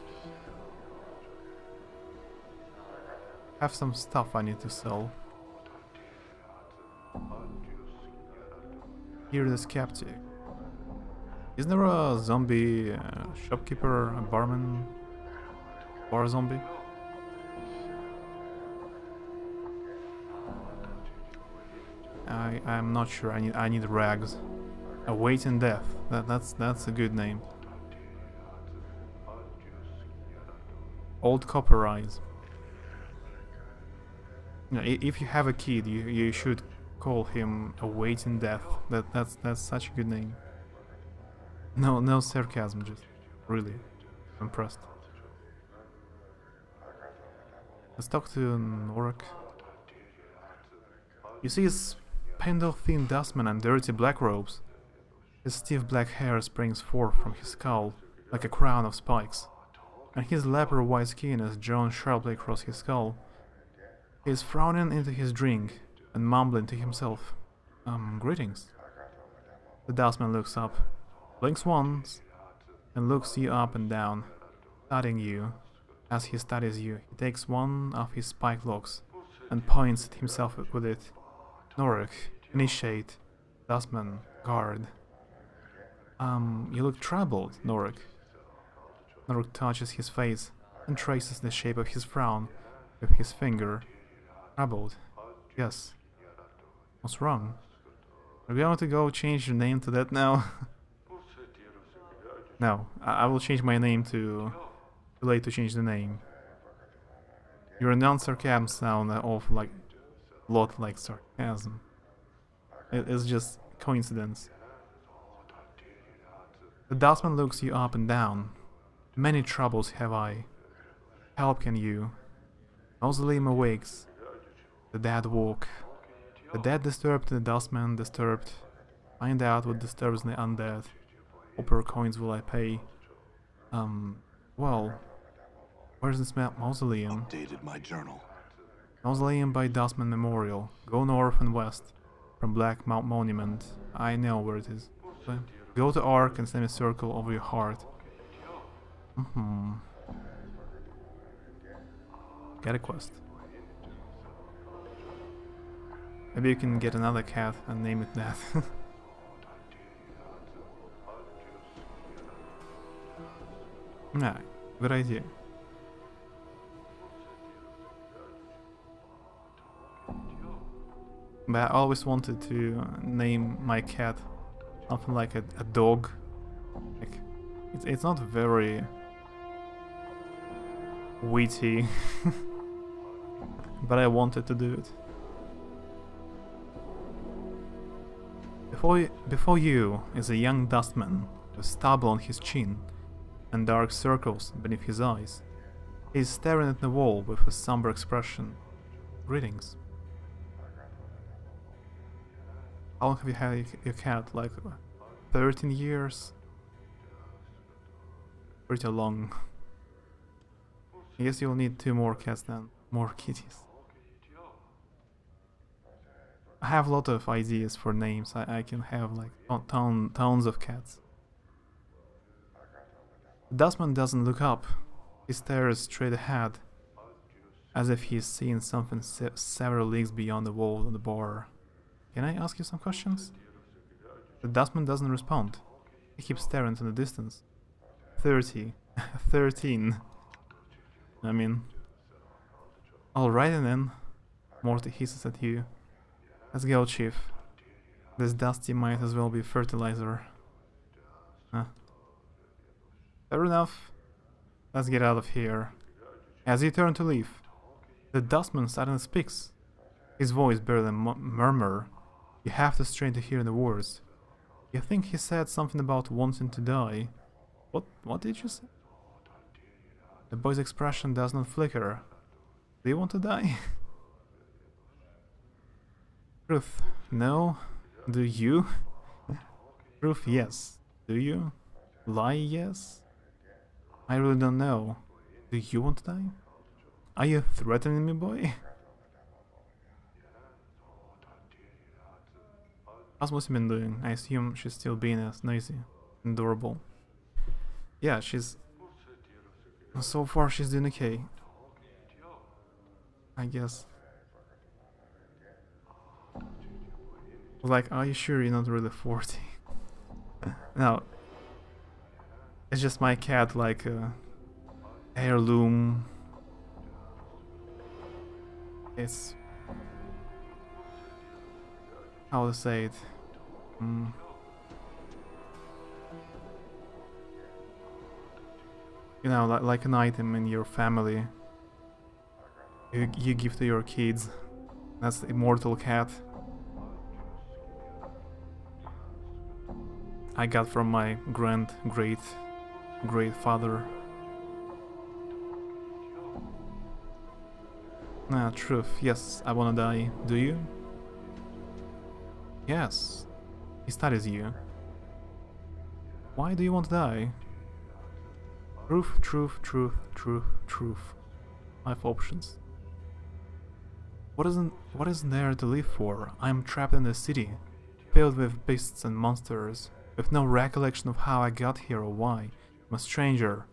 Have some stuff I need to sell. Here the skeptic. Isn't there a zombie shopkeeper, a barman, bar zombie? I'm not sure. I need rags. Awaiting death. That's a good name. Old Copper Eyes. Yeah, if you have a kid, you should call him Awaiting Death. That's such a good name. No sarcasm, just really impressed. Let's talk to Norak. You see his spindle-thin dustman and dirty black robes. His stiff black hair springs forth from his skull like a crown of spikes, and his leper white skin is drawn sharply across his skull. He is frowning into his drink and mumbling to himself. Greetings. The dustman looks up, blinks once, and looks you up and down, studying you. As he studies you, he takes one of his spike locks and points at himself with it. Norak, initiate, dustman, guard. You look troubled, Norak. Norak touches his face and traces the shape of his frown with his finger. Troubled. Yes. What's wrong? Are we going to go change your name to that now? No, I will change my name to... Too late to change the name. Your non-sarcasm sound of like... lot like sarcasm. It's just coincidence. The dustman looks you up and down. Many troubles have I. Help can you. Mausoleum awakes. The dead walk. The dead disturbed, the dustman disturbed. Find out what disturbs the undead. Copper coins will I pay. Well, where's this mausoleum? Updated my journal. Mausoleum by Dustman Memorial. Go north and west from Black Mount Monument. I know where it is. Okay. Go to Arc and send a circle over your heart. Get a quest. Maybe you can get another cat and name it that. Nah, good idea. But I always wanted to name my cat something like a dog. Like, it's not very witty, but I wanted to do it. Before you is a young dustman with stubble on his chin and dark circles beneath his eyes. He is staring at the wall with a somber expression. Greetings. How long have you had your cat? Like 13 years? Pretty long. I guess you'll need 2 more cats then. More kitties. I have a lot of ideas for names. I can have like tons of cats. The dustman doesn't look up. He stares straight ahead, as if he's seeing something several leagues beyond the wall of the bar. Can I ask you some questions? The dustman doesn't respond. He keeps staring into the distance. 30. 13. I mean... Alrighty then. Morty hisses at you. Let's go, Chief. This dusty might as well be fertilizer. Fair enough. Let's get out of here. As you turn to leave, the dustman suddenly speaks. His voice barely murmur. You have to strain to hear the words. You think he said something about wanting to die. What did you say? The boy's expression does not flicker. Do you want to die? Truth, no. Do you? Truth, yes. Do you? Lie, yes. I really don't know. Do you want to die? Are you threatening me, boy? How's Mossy been doing? I assume she's still being as noisy and adorable. Yeah, she's... So far she's doing okay. I guess. Like, are you sure you're not really 40? No. It's just my cat, like heirloom. It's... how to say it? You know, like an item in your family. You give to your kids. That's the immortal cat. I got from my great-father. Truth. Yes, I wanna die. Do you? Yes. He studies you. Why do you want to die? Truth, truth, truth, truth, truth. 5 options. What isn't there to live for? I'm trapped in a city, filled with beasts and monsters, with no recollection of how I got here or why. I'm a stranger,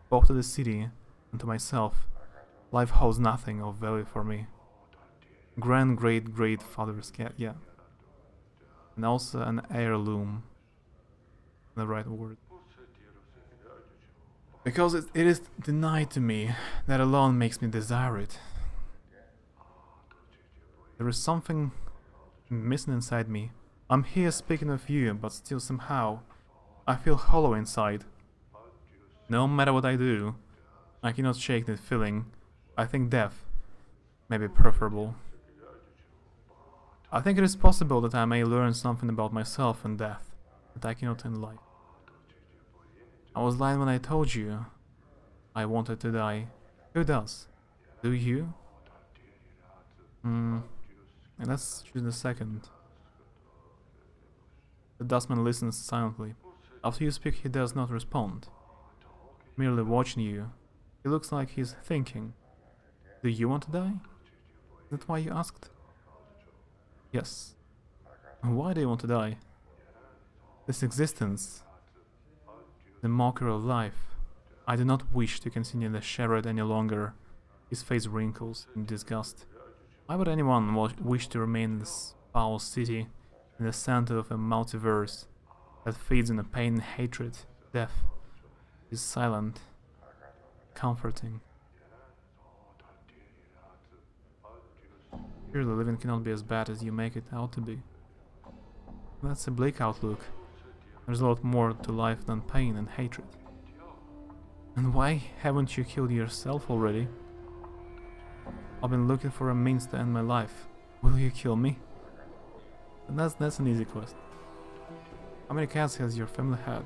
both to the city and to myself. Life holds nothing of value for me. Great-father's cat, yeah. And also an heirloom. The right word. Because it is denied to me, that alone makes me desire it. There is something missing inside me. I'm here speaking of you, but still somehow I feel hollow inside. No matter what I do, I cannot shake that feeling. I think death may be preferable. I think it is possible that I may learn something about myself in death that I cannot in life. I was lying when I told you I wanted to die. Who does? Do you? And let's choose the second. The dustman listens silently. After you speak, he does not respond. Merely watching you. He looks like he's thinking. Do you want to die? that why you asked? Yes. Why do you want to die? This existence, the mockery of life. I do not wish to continue the charade any longer. His face wrinkles in disgust. Why would anyone wish to remain in this foul city, in the center of a multiverse that feeds on a pain and hatred? Death is silent, comforting. Surely living cannot be as bad as you make it out to be. That's a bleak outlook. There's a lot more to life than pain and hatred. And why haven't you killed yourself already? I've been looking for a means to end my life. Will you kill me? And that's an easy quest. How many cats has your family had?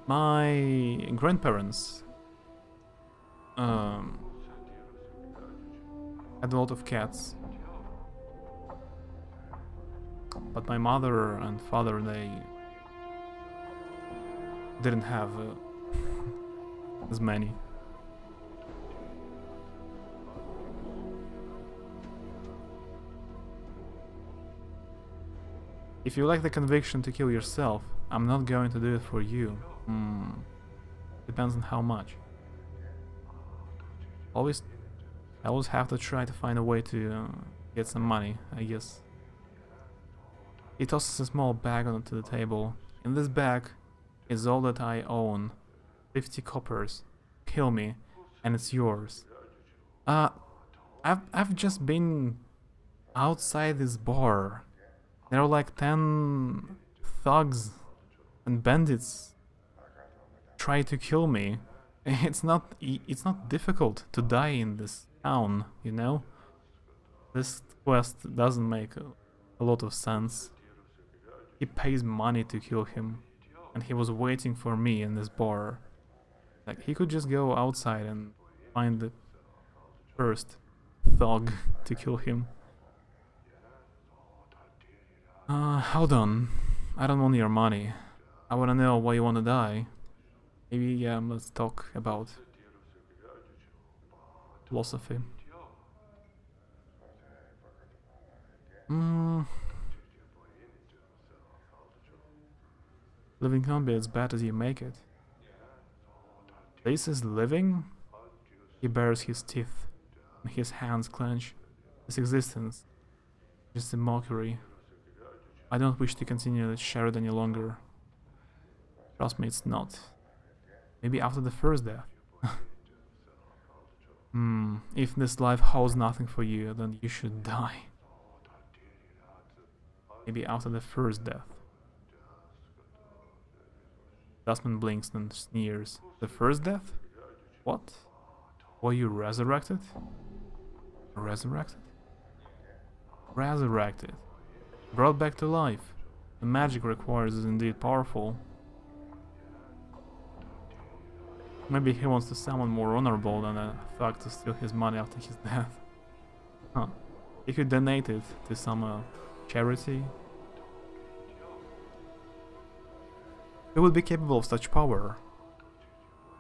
My grandparents had a lot of cats, but my mother and father, they didn't have as many. If you lack the conviction to kill yourself, I'm not going to do it for you. Depends on how much. I always have to try to find a way to get some money, I guess. He tosses a small bag onto the table. In this bag is all that I own. 50 coppers. Kill me, and it's yours. I've just been outside this bar. There are like 10 thugs and bandits try to kill me. It's not difficult to die in this town, you know? This quest doesn't make a lot of sense. He pays money to kill him, and he was waiting for me in this bar. Like, he could just go outside and find the first thug to kill him. Hold on. I don't want your money. I wanna know why you wanna die. Maybe, let's talk about philosophy. Living can't be as bad as you make it. This is living? He bares his teeth, and his hands clench. This existence, just a mockery. I don't wish to continue to share it any longer. Trust me, it's not. Maybe after the first death. If this life holds nothing for you, then you should die. Maybe after the first death. Dustman blinks and sneers. The first death? What? Were you resurrected? Resurrected? Resurrected. Brought back to life. The magic required is indeed powerful. Maybe he wants to someone more honorable than a thug to steal his money after his death. Huh. He could donate it to some charity. Who would be capable of such power?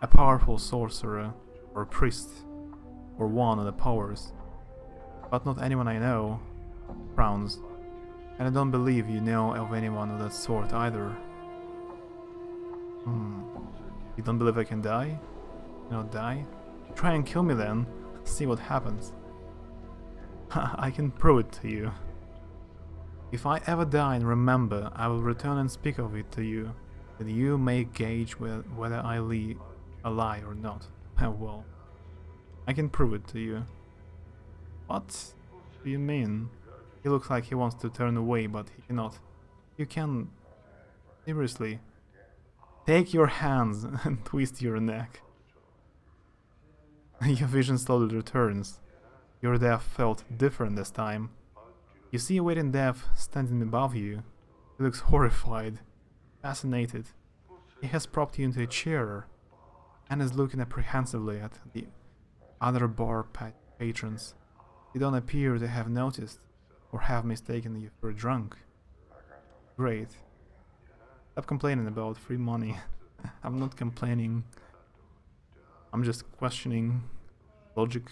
A powerful sorcerer, or a priest, or one of the powers. But not anyone I know. Frowns. And I don't believe you know of anyone of that sort either. You don't believe I can die? You know, die? Try and kill me then. See what happens. I can prove it to you. If I ever die and remember, I will return and speak of it to you. That you may gauge whether I lie or not. Well, I can prove it to you. What do you mean? He looks like he wants to turn away, but he cannot. You can... Seriously. Take your hands and twist your neck. Your vision slowly returns. Your death felt different this time. You see a waiting death standing above you. He looks horrified, fascinated. He has propped you into a chair and is looking apprehensively at the other bar patrons. You don't appear to have noticed or have mistaken you for a drunk. Great. Stop complaining about free money. I'm not complaining. I'm just questioning logic.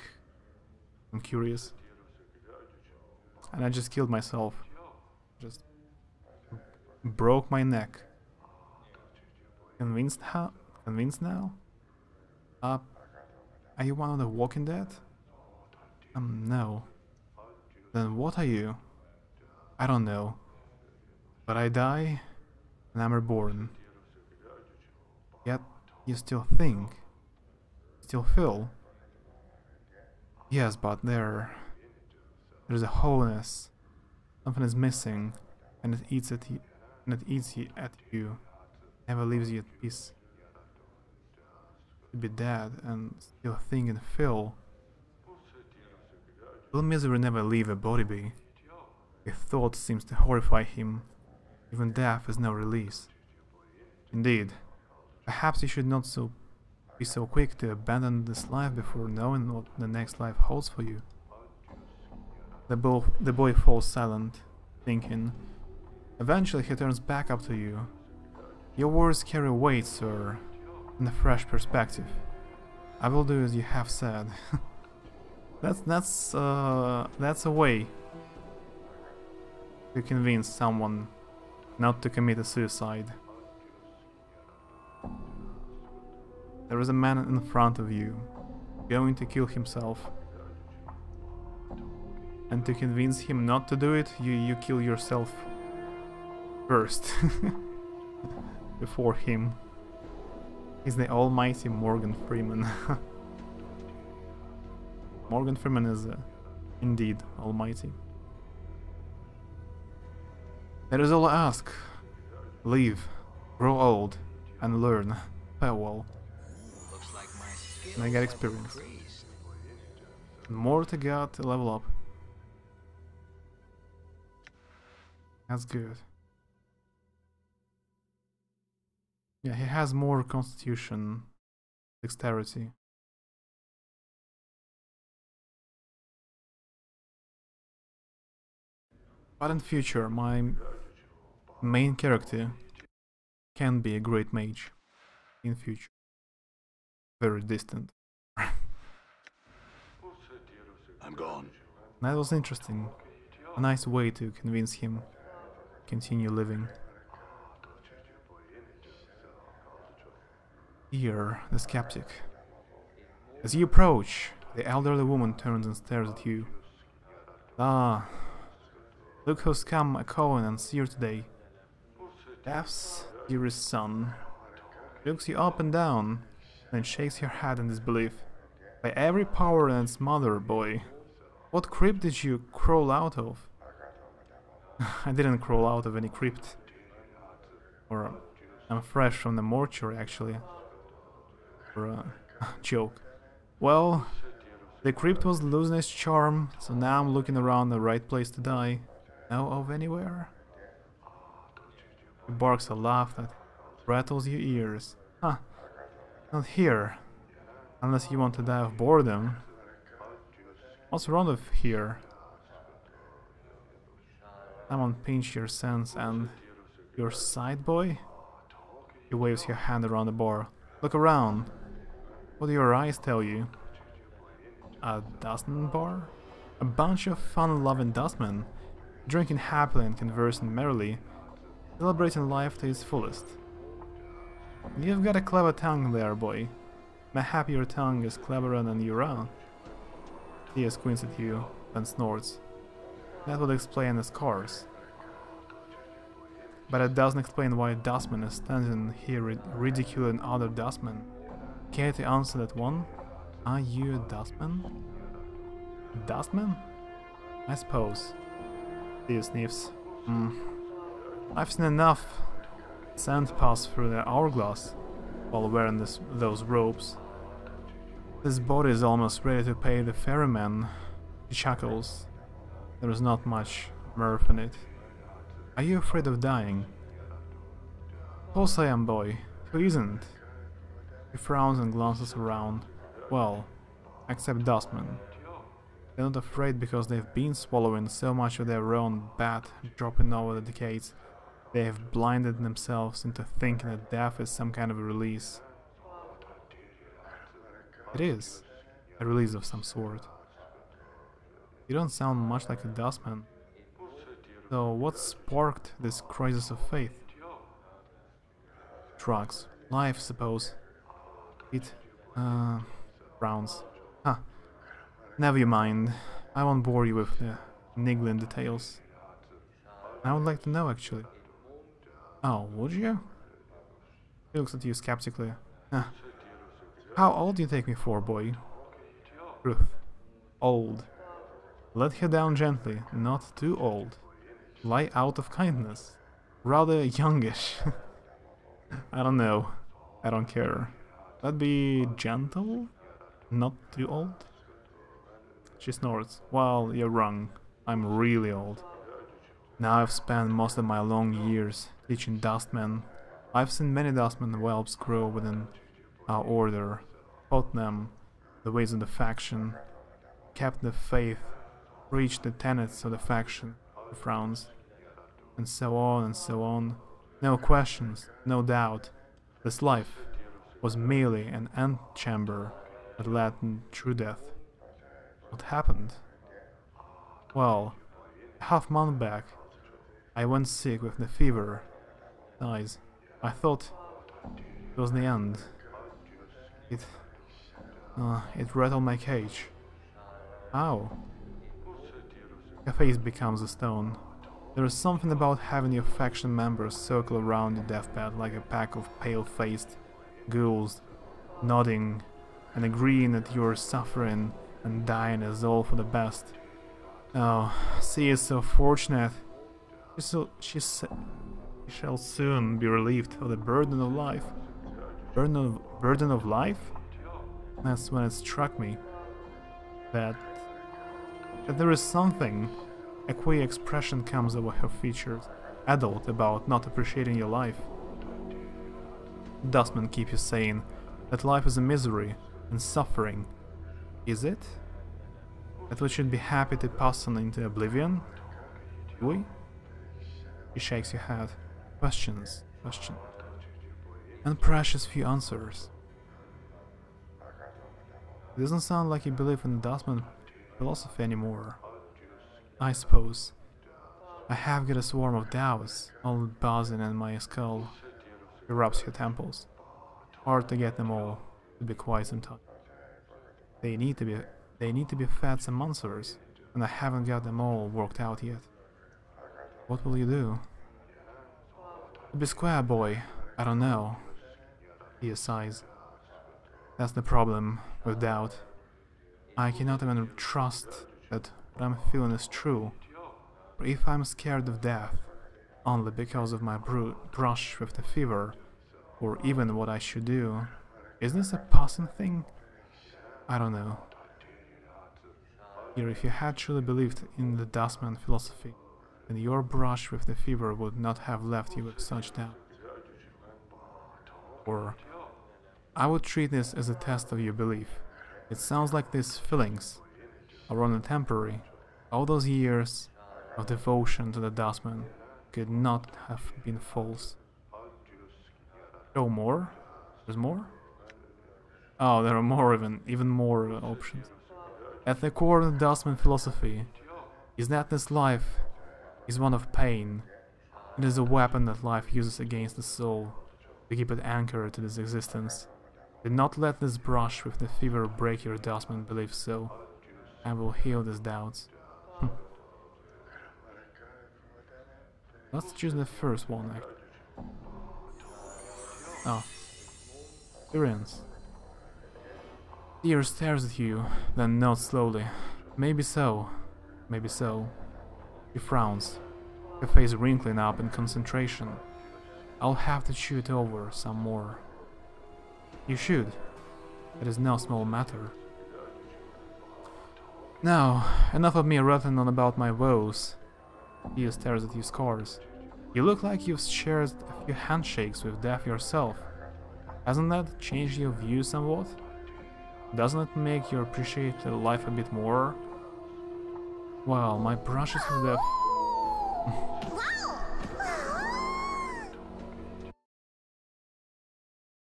I'm curious. And I just killed myself. Just broke my neck. Convinced how? Convinced now? Are you one of the Walking Dead? No. Then what are you? I don't know. But I die, and I'm reborn. Yet, you still think. Still feel. Yes, but there's a wholeness. Something is missing, and it eats at you, never leaves you at peace. To be dead and still think and feel. Will misery never leave a body be? A thought seems to horrify him. Even death is no release. Indeed, perhaps you should not be so quick to abandon this life before knowing what the next life holds for you. The boy falls silent, thinking. Eventually he turns back up to you. Your words carry weight, sir, and a fresh perspective. I will do as you have said. That's a way to convince someone not to commit a suicide. There is a man in front of you, going to kill himself. And to convince him not to do it, you kill yourself first. Before him. He's the almighty Morgan Freeman. Morgan Freeman is indeed almighty. That is all I ask. Live, grow old, and learn. Farewell. Looks like my skills And I get experience. have increased. And more to get to level up. That's good. Yeah, he has more constitution, dexterity. But in future, my main character can be a great mage. In future. Very distant. I'm gone. That was interesting. A nice way to convince him to continue living. Here, the skeptic. As you approach, the elderly woman turns and stares at you. Ah, look who's come a-calling and seer today. Death's dearest son. Looks you up and down, then shakes her head in disbelief. By every power and its mother, boy. What crypt did you crawl out of? I didn't crawl out of any crypt. Or, I'm fresh from the mortuary, actually. Or a joke. Well, the crypt was losing its charm, so now I'm looking around the right place to die. Know of anywhere? He barks a laugh that rattles your ears. Huh, not here. Unless you want to die of boredom. What's wrong with here? Someone pinch your sense and... your side, boy? He waves your hand around the bar. Look around. What do your eyes tell you? A dustman bar? A bunch of fun-loving dustmen, drinking happily and conversing merrily, celebrating life to its fullest. You've got a clever tongue there, boy. Mayhap your tongue is cleverer than your own. He squints at you, then snorts. That would explain the scars. But it doesn't explain why a dustman is standing here ridiculing other dustmen. Care to answer that one? Are you a dustman? A dustman? I suppose. Theo sniffs. I've seen enough sand pass through the hourglass while wearing those robes. This body is almost ready to pay the ferryman. He chuckles. There is not much mirth in it. Are you afraid of dying? Of course I am, boy. Who isn't? He frowns and glances around. Well, except dustmen. They're not afraid because they've been swallowing so much of their own bad, dropping over the decades. They have blinded themselves into thinking that death is some kind of a release. It is. A release of some sort. You don't sound much like a dustman. So what sparked this crisis of faith? Drugs. Life, suppose. It, frowns. Huh. Never you mind. I won't bore you with the niggling details. I would like to know, actually. Oh, would you? He looks at you skeptically. Huh. How old do you take me for, boy? Truth. Old. Let her down gently, not too old. Lie out of kindness. Rather youngish. I don't know. I don't care. That'd be gentle? Not too old? She snorts. Well, you're wrong. I'm really old. Now I've spent most of my long years teaching dustmen. I've seen many dustmen whelps grow within our order, taught them the ways of the faction, kept the faith, preached the tenets of the faction, the frowns, and so on and so on. No questions, no doubt. This life was merely an antechamber that led to true death. What happened? Well, a half-month back, I went sick with the fever. Eyes. I thought it was the end. It rattled my cage. How? Her face becomes a stone. There is something about having your faction members circle around your deathbed like a pack of pale-faced ghouls, nodding and agreeing that you're suffering and dying is all for the best. Oh, she is so fortunate. She shall soon be relieved of the burden of life. Burden of life? That's when it struck me that there is something. A queer expression comes over her features, adult about not appreciating your life. Dustmen keep you saying that life is a misery and suffering. Is it? That we should be happy to pass on into oblivion? Do we? She shakes your head. Questions. And precious few answers. It doesn't sound like you believe in the Dustman philosophy anymore. I suppose. I have got a swarm of doubts, all buzzing in my skull. She rubs her temples. Hard to get them all to be quiet sometimes. They need to be fed some answers, and I haven't got them all worked out yet. What will you do? To be square, boy. I don't know. He sighs. That's the problem with doubt. I cannot even trust that what I'm feeling is true. For if I'm scared of death, only because of my brush with the fever, or even what I should do, is this a passing thing? I don't know. Here, if you had truly believed in the Dustman philosophy, then your brush with the fever would not have left you with such doubt. Or, I would treat this as a test of your belief. It sounds like these feelings are only temporary. All those years of devotion to the Dustman could not have been false. Show more? There's more? Oh, there are more, even more options. At the core of the Dustman philosophy is that this life is one of pain. It is a weapon that life uses against the soul to keep it anchored to this existence. Do not let this brush with the fever break your Dustman belief so, and will heal these doubts. Let's choose the first one, actually. Oh. Experience. Tear stares at you, then nods slowly. Maybe so. Maybe so. She frowns, her face wrinkling up in concentration. I'll have to chew it over some more. You should. It is no small matter. Now, enough of me rattling on about my woes. He stares at your scars. You look like you've shared a few handshakes with death yourself. Hasn't that changed your view somewhat? Doesn't it make you appreciate life a bit more? Well, my brushes with death...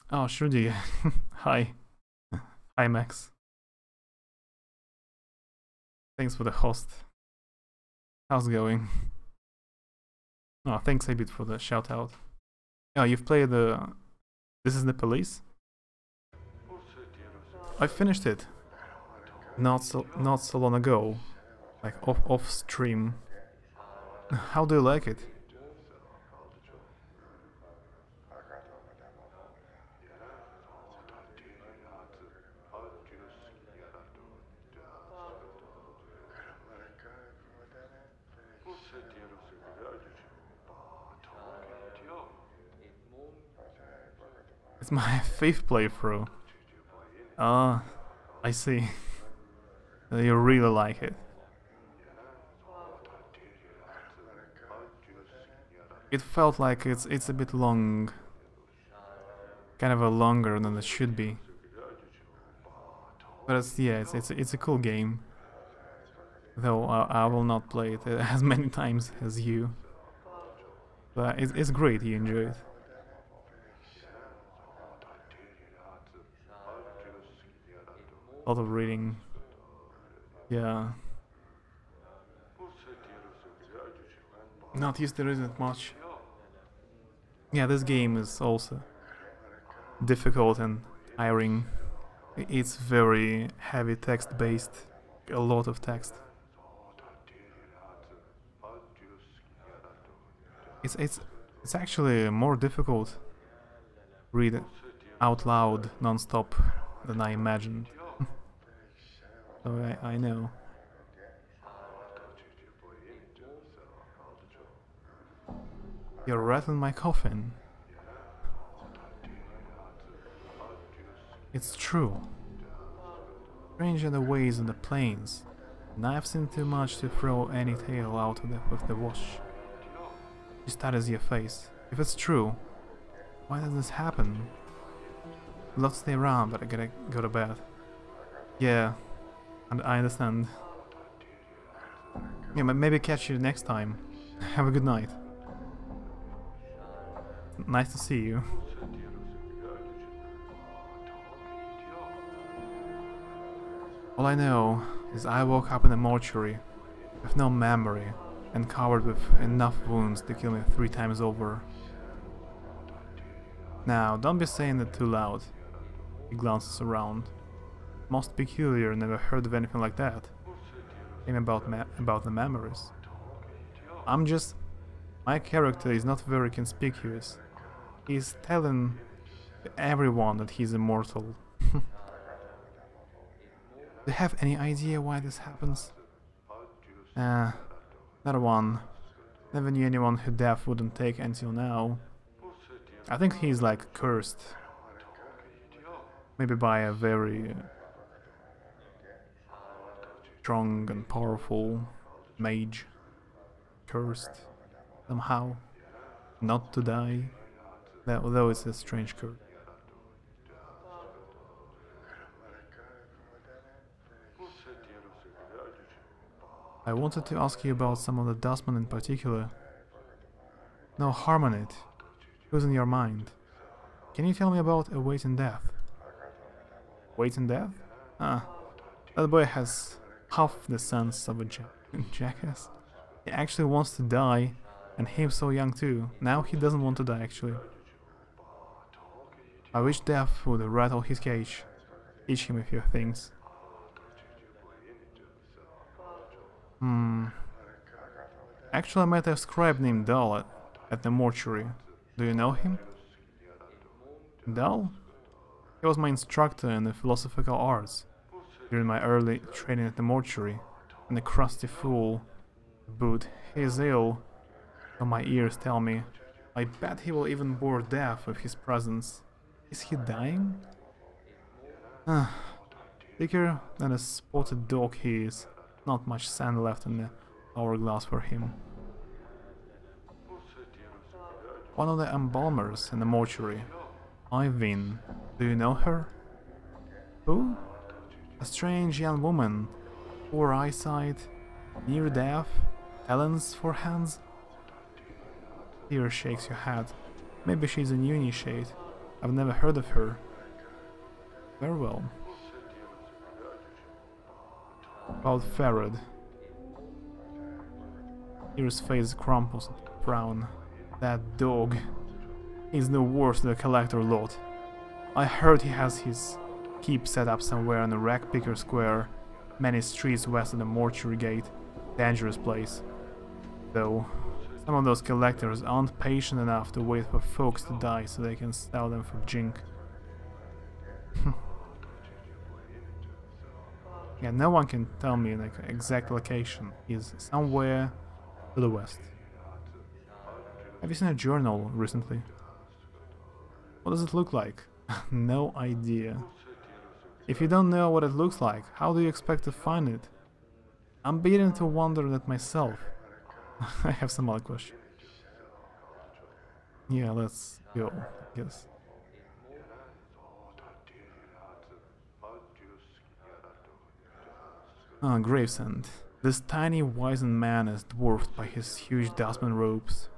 Oh, Shruti. Hi. Hi, Max. Thanks for the host. How's it going? Oh, thanks a bit for the shout out. Oh, you've played the... This is the Police? I finished it. Not so long ago. Like off stream. How do you like it? It's my 5th playthrough. Ah, I see. You really like it. It felt like it's a bit long. Kind of a longer than it should be. But it's a cool game. Though I will not play it as many times as you. But it's great, you enjoy it. A lot of reading. Yeah. Not used, there isn't much. Yeah, this game is also difficult and tiring. It's very heavy text based. A lot of text. It's actually more difficult to read out loud non-stop than I imagined. So I know. You're rattling my coffin. It's true. Strange are the ways on the plains, and I've seen too much to throw any tale out of the wash. She studies your face. If it's true, why does this happen? I'd love to stay around, but I gotta go to bed. Yeah, and I understand. Yeah, maybe catch you next time. Have a good night. Nice to see you. All I know is I woke up in a mortuary with no memory and covered with enough wounds to kill me 3 times over. Now, don't be saying it too loud. He glances around. Most peculiar, never heard of anything like that. Even about the memories. My character is not very conspicuous. He's telling everyone that he's immortal. Do you have any idea why this happens? Not one. Never knew anyone who death wouldn't take until now. I think he's like cursed. Maybe by a very strong and powerful mage. Cursed somehow. Not to die. Although it's a strange curse. I wanted to ask you about some of the dustmen in particular. No harm in it. Who's in your mind? Can you tell me about awaiting death? Waiting death? Ah, that boy has half the sense of a jackass. He actually wants to die, and him so young too. Now he doesn't want to die actually. I wish death would rattle his cage, teach him a few things. Actually, I met a scribe named Dal at the mortuary. Do you know him? Dal? He was my instructor in the philosophical arts during my early training at the mortuary, and the crusty fool. But he is ill, so my ears tell me. I bet he will even bore death with his presence. Is he dying? Thicker than a spotted dog he is. Not much sand left in the hourglass for him. One of the embalmers in the mortuary. Ivin. Do you know her? Who? A strange young woman. Poor eyesight. Near death. Talents for hands. Tear shakes your head. Maybe she's a new initiate. I've never heard of her. Very well. About Farad. Tear's face crumples frown. That dog. He's no worse than the collector lot. I heard he has his keep set up somewhere in the Rackpicker Square, many streets west of the Mortuary Gate. Dangerous place. Though, some of those collectors aren't patient enough to wait for folks to die so they can sell them for jink. Yeah, no one can tell me the exact location. He's somewhere to the west. Have you seen a journal recently? What does it look like? No idea. If you don't know what it looks like, how do you expect to find it? I'm beginning to wonder that myself. I have some other questions. Yeah, let's go, I guess. Ah, Gravesend. This tiny wizened man is dwarfed by his huge dustman robes.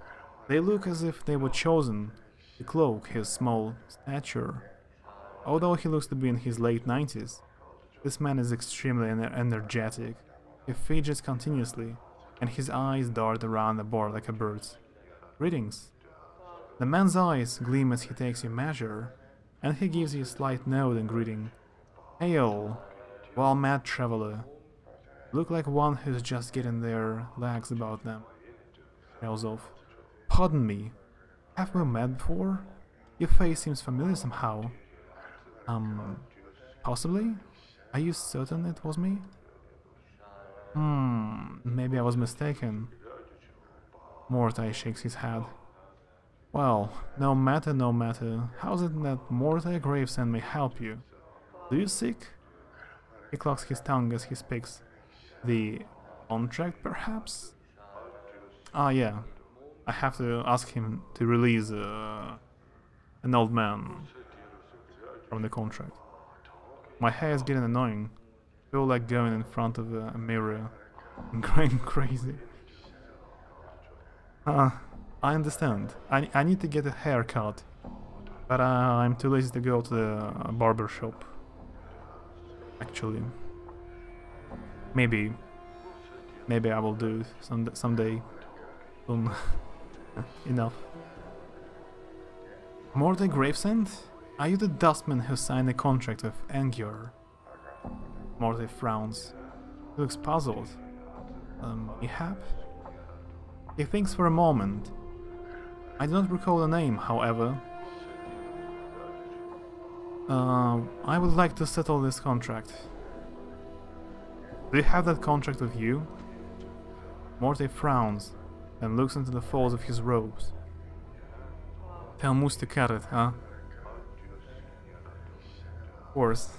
They look as if they were chosen to cloak his small stature. Although he looks to be in his late 90s, this man is extremely energetic. He fidgets continuously, and his eyes dart around the board like a bird's. Greetings. The man's eyes gleam as he takes your measure, and he gives you a slight nod in greeting. Hail, well-met traveler. Look like one who's just getting their legs about them. Trails off. Pardon me, have we met before? Your face seems familiar somehow. Possibly? Are you certain it was me? Maybe I was mistaken. Mortai shakes his head. Well, no matter, no matter. How's it that Mortai Gravesend may help you? Do you seek? He clocks his tongue as he speaks. The contract, perhaps? Ah, yeah. I have to ask him to release an old man from the contract. My hair is getting annoying. I feel like going in front of a mirror and going crazy. I understand. I need to get a haircut, but I'm too lazy to go to the barber shop. Actually, maybe I will do it someday. Soon. Enough. Mortai Gravesend? Are you the dustman who signed the contract with Angior? Mortai frowns. He looks puzzled. Ihab? He thinks for a moment. I do not recall the name, however. I would like to settle this contract. Do you have that contract with you? Mortai frowns and looks into the folds of his robes. Tell Moose to cut it, huh? Of course.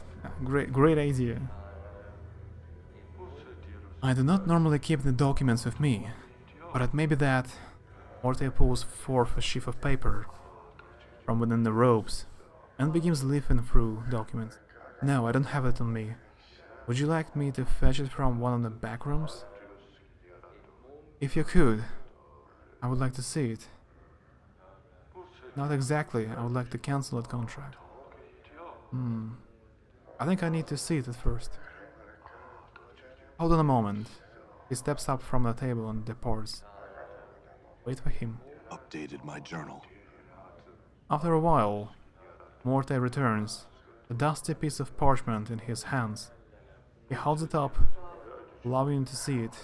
Great idea. I do not normally keep the documents with me, but it may be that Mortai pulls forth a sheaf of paper from within the robes and begins leafing through documents. No, I don't have it on me. Would you like me to fetch it from one of the back rooms? If you could, I would like to see it. Not exactly, I would like to cancel that contract. I think I need to see it at first. Hold on a moment. He steps up from the table and departs. Wait for him. Updated my journal. After a while, Mortai returns, a dusty piece of parchment in his hands. He holds it up, allowing you to see it.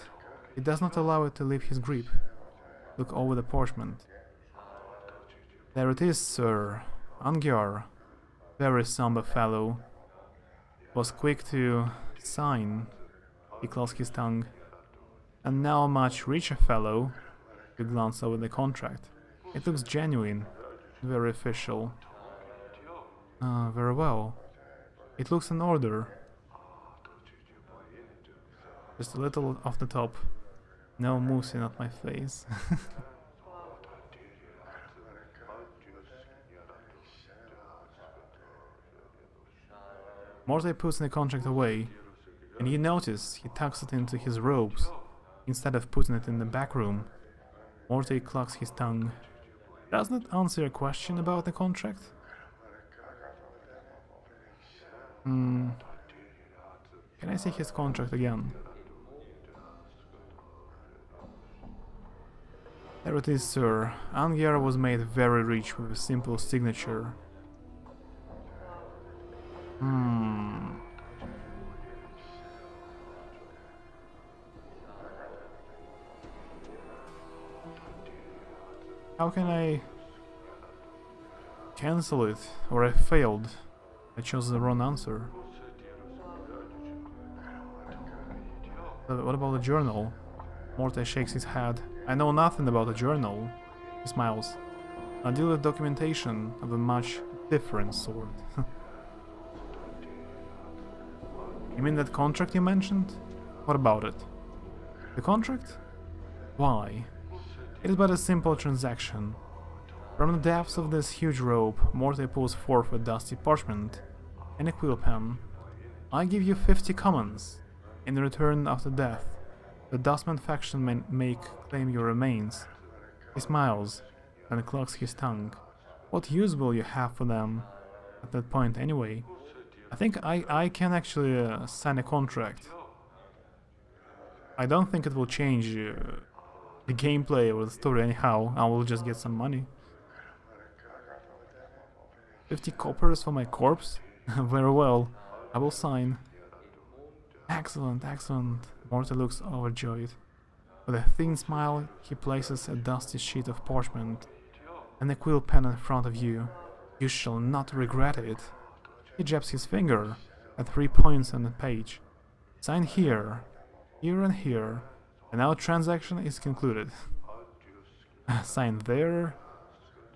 He does not allow it to leave his grip. Look over the parchment. There it is, sir. Angiar, very somber fellow, was quick to sign. He closed his tongue. And now a much richer fellow. You glance over the contract. It looks genuine, very official. Very well. It looks in order. Just a little off the top. No moosing at my face. Mortai puts the contract away, and you notice he tucks it into his robes, instead of putting it in the back room. Mortai clucks his tongue. Does that answer your question about the contract? Can I see his contract again? There it is, sir. Angier was made very rich with a simple signature. How can I cancel it? Or I failed. I chose the wrong answer. What about the journal? Morte shakes his head. I know nothing about the journal. He smiles. I deal with documentation of a much different sort. You mean that contract you mentioned? What about it? The contract? Why? It is but a simple transaction. From the depths of this huge rope, Morte pulls forth a dusty parchment and a quill pen. I give you 50 commons. In return, after death, the Dustman faction may claim your remains. He smiles and clucks his tongue. What use will you have for them at that point anyway? I think I can actually sign a contract. I don't think it will change the gameplay or the story anyhow. I will just get some money. 50 coppers for my corpse? Very well, I will sign. Excellent, excellent. Morte looks overjoyed. With a thin smile, he places a dusty sheet of parchment and a quill pen in front of you. You shall not regret it. He jabs his finger at 3 points on the page. Sign here, here and here, and our transaction is concluded. Sign there,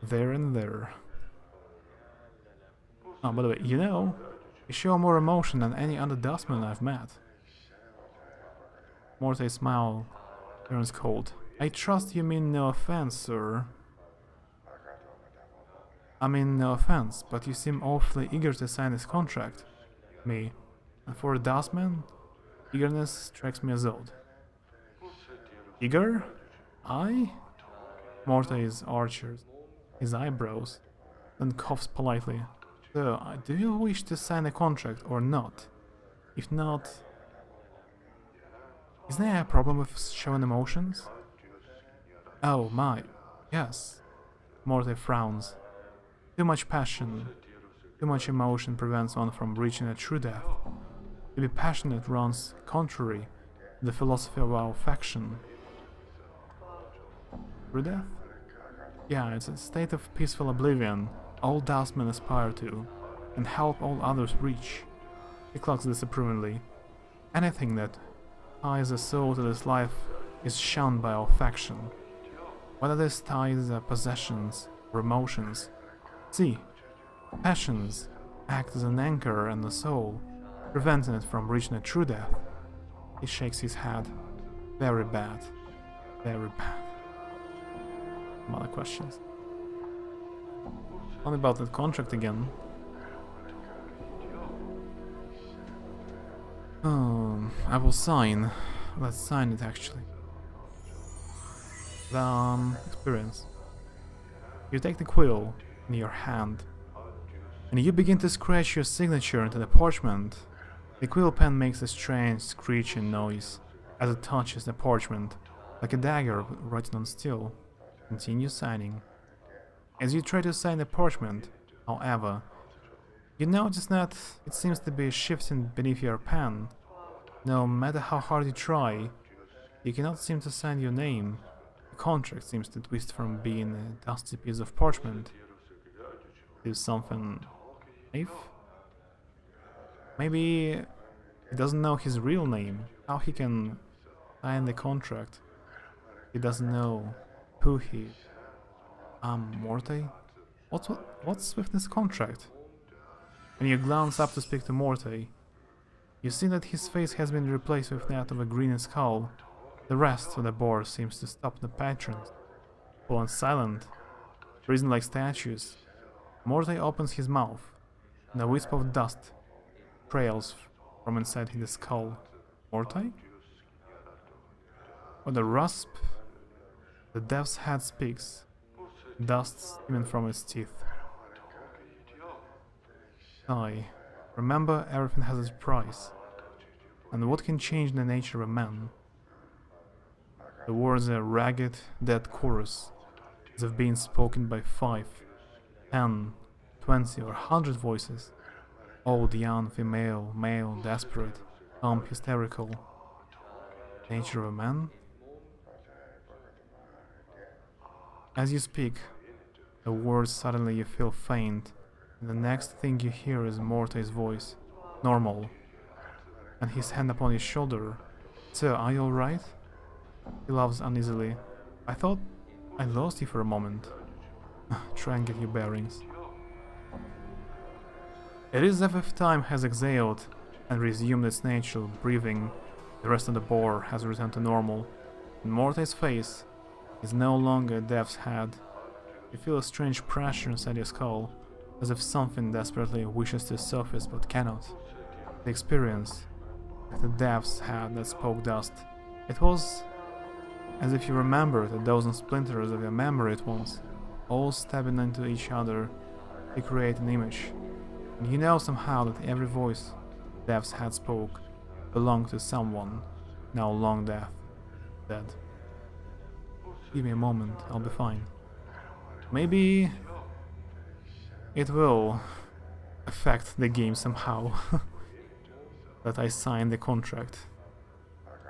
there and there. Oh, by the way, you know, you show more emotion than any other dustman I've met. Morte's smile turns cold. I trust you mean no offense, sir. I mean no offense, but you seem awfully eager to sign this contract. Me. And for a dustman, eagerness strikes me as odd. Eager? I? Morte arches his eyebrows, then coughs politely. So, do you wish to sign a contract or not? If not... Is there a problem with showing emotions? Oh my, yes. Morte frowns. Too much passion, too much emotion prevents one from reaching a true death. To be passionate runs contrary to the philosophy of our faction. True death? Yeah, it's a state of peaceful oblivion all dustmen aspire to, and help all others reach. He clucks disapprovingly. Anything that ties a soul to this life is shunned by our faction. Whether this ties possessions or emotions. See, passions act as an anchor in the soul, preventing it from reaching a true death. He shakes his head. Very bad. Very bad. Some other questions? Tell me about that contract again. I will sign. Let's sign it actually. Experience. You take the quill in your hand, and you begin to scratch your signature into the parchment. The quill pen makes a strange screeching noise as it touches the parchment, like a dagger written on steel. Continue signing. As you try to sign the parchment, however, you notice that it seems to be shifting beneath your pen. No matter how hard you try, you cannot seem to sign your name. The contract seems to twist from being a dusty piece of parchment to something safe. Maybe he doesn't know his real name. How he can sign the contract? He doesn't know who he is. Morte? What's with this contract? When you glance up to speak to Morte, you see that his face has been replaced with that of a green skull. The rest of the board seems to stop the patrons, fallen silent, frozen like statues. Morte opens his mouth, and a wisp of dust trails from inside his skull. Morte? With a rasp, the death's head speaks, dust steaming from its teeth. I remember, everything has its price, and what can change the nature of man? The words are a ragged, dead chorus, as if being spoken by 5, 10, 20 or 100 voices. Old, young, female, male, desperate, calm, hysterical. Nature of a man? As you speak, the words suddenly you feel faint, and the next thing you hear is Mortai's voice. Normal. And his hand upon his shoulder. Sir, are you alright? He laughs uneasily. I thought I lost you for a moment. Try and get your bearings. It is as if time has exhaled and resumed its natural breathing. The rest of the boar has returned to normal. And Mortai's face is no longer a death's head. You feel a strange pressure inside your skull, as if something desperately wishes to surface but cannot. The experience, like the death's head that spoke dust. It was as if you remembered a dozen splinters of your memory at once, all stabbing into each other to create an image. And you know somehow that every voice death's head spoke belonged to someone now long dead. Give me a moment, I'll be fine. Maybe it will affect the game somehow that I signed the contract.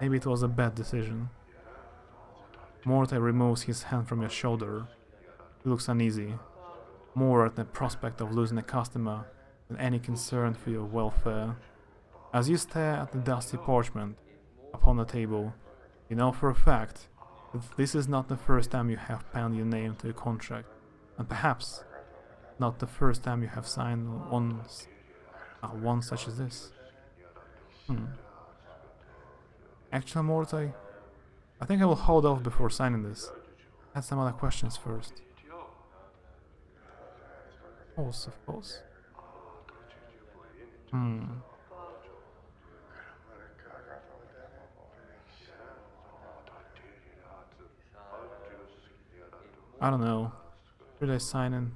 Maybe it was a bad decision. Mortai removes his hand from your shoulder. He looks uneasy, more at the prospect of losing a customer than any concern for your welfare. As you stare at the dusty parchment upon the table, you know for a fact that this is not the first time you have penned your name to a contract, and perhaps not the first time you have signed one such as this. Actually, Mortai, I think I will hold off before signing this. I had some other questions first. Of course. I don't know. Should I sign in?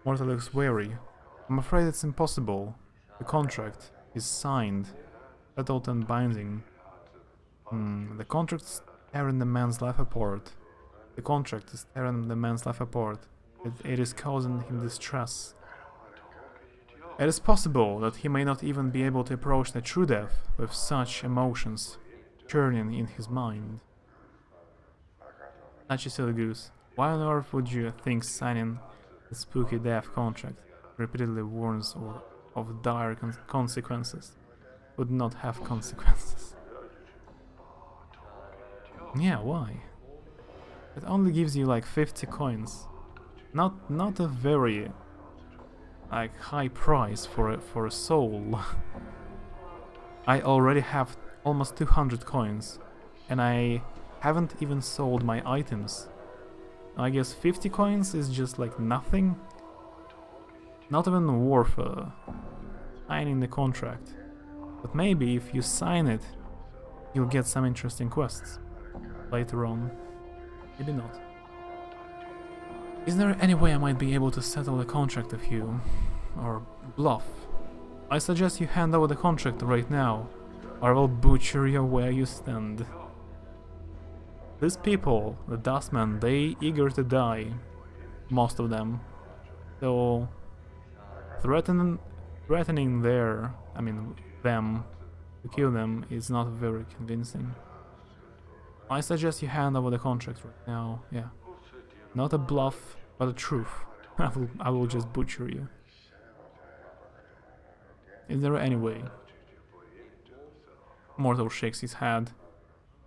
Mortai looks wary. I'm afraid it's impossible. The contract is signed, settled and binding. The contract's tearing the man's life apart. The contract is tearing the man's life apart. It is causing him distress. It is possible that he may not even be able to approach the true death with such emotions churning in his mind. Such a silly goose. Why on earth would you think signing the spooky death contract repeatedly warns of dire consequences would not have consequences? Yeah, why? It only gives you like 50 coins. Not a very like high price for a soul. I already have almost 200 coins and I haven't even sold my items. I guess 50 coins is just like nothing. Not even worth signing the contract. But maybe if you sign it, you'll get some interesting quests later on. Maybe not. Is there any way I might be able to settle the contract with you? Or bluff? I suggest you hand over the contract right now, or I will butcher you where you stand. These people, the Dustmen, they eager to die. Most of them. So threatening them to kill them is not very convincing. I suggest you hand over the contract right now, yeah. Not a bluff, but a truth. I will just butcher you. Is there any way? Mortal shakes his head.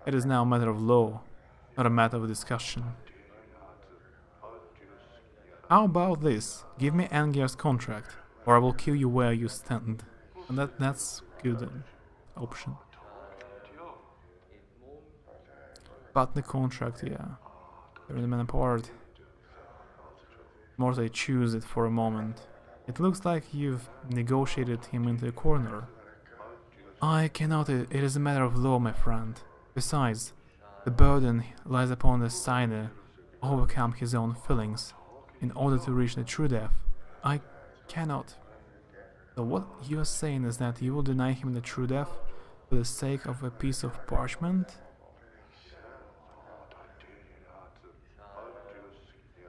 It is now a matter of law, not a matter of discussion. How about this? Give me Anger's contract, or I will kill you where you stand. And that's good option. But the contract, yeah. Tear the man apart. Mortai chews it for a moment. It looks like you've negotiated him into a corner. I cannot, it is a matter of law, my friend. Besides, the burden lies upon the signer to overcome his own feelings. in order to reach the true death. I cannot. So what you are saying is that you will deny him the true death for the sake of a piece of parchment?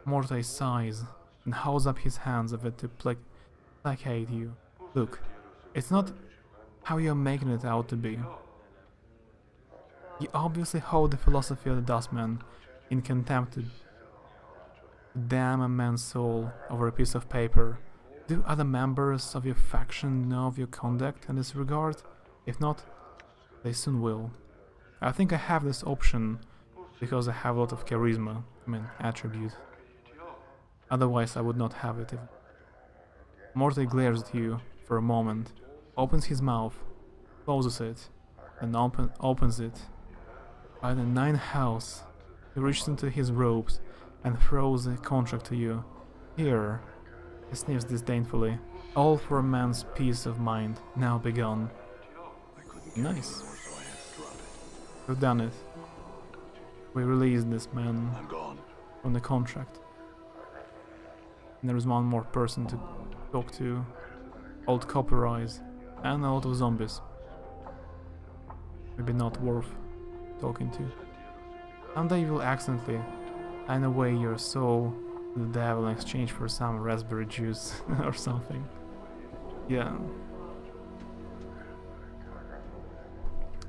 Morte sighs and holds up his hands of it to placate you. Look, it's not how you're making it out to be. You obviously hold the philosophy of the Dustman in contempt to damn a man's soul over a piece of paper. Do other members of your faction know of your conduct in this regard? If not, they soon will. I think I have this option because I have a lot of charisma, attribute. Otherwise I would not have it. Morty glares at you for a moment, opens his mouth, closes it, and opens it. By the ninth house, he reaches into his robes and throws a contract to you. Here, he sniffs disdainfully. All for a man's peace of mind, now begun. Nice. We've done it. We released this man from the contract. And there is one more person to talk to. Old Copper Eyes and a lot of zombies. Maybe not worth talking to. Someday you will accidentally sign away your soul to the devil in exchange for some raspberry juice or something. Yeah.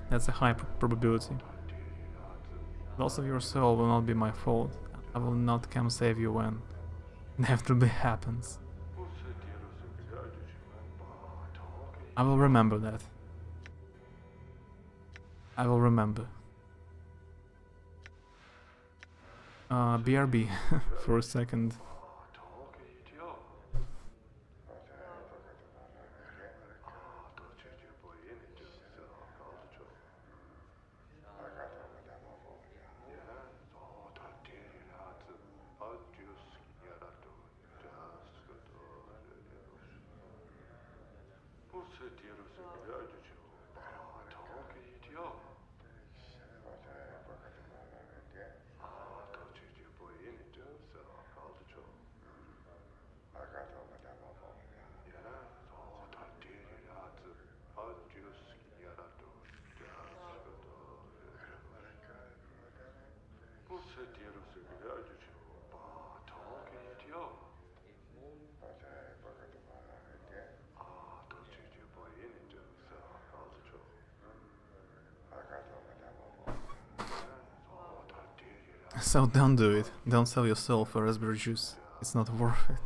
That's a high probability. Loss of your soul will not be my fault. I will not come save you when inevitably happens. I will remember that. I will remember. BRB for a second. So don't do it. Don't sell your soul for raspberry juice. It's not worth it.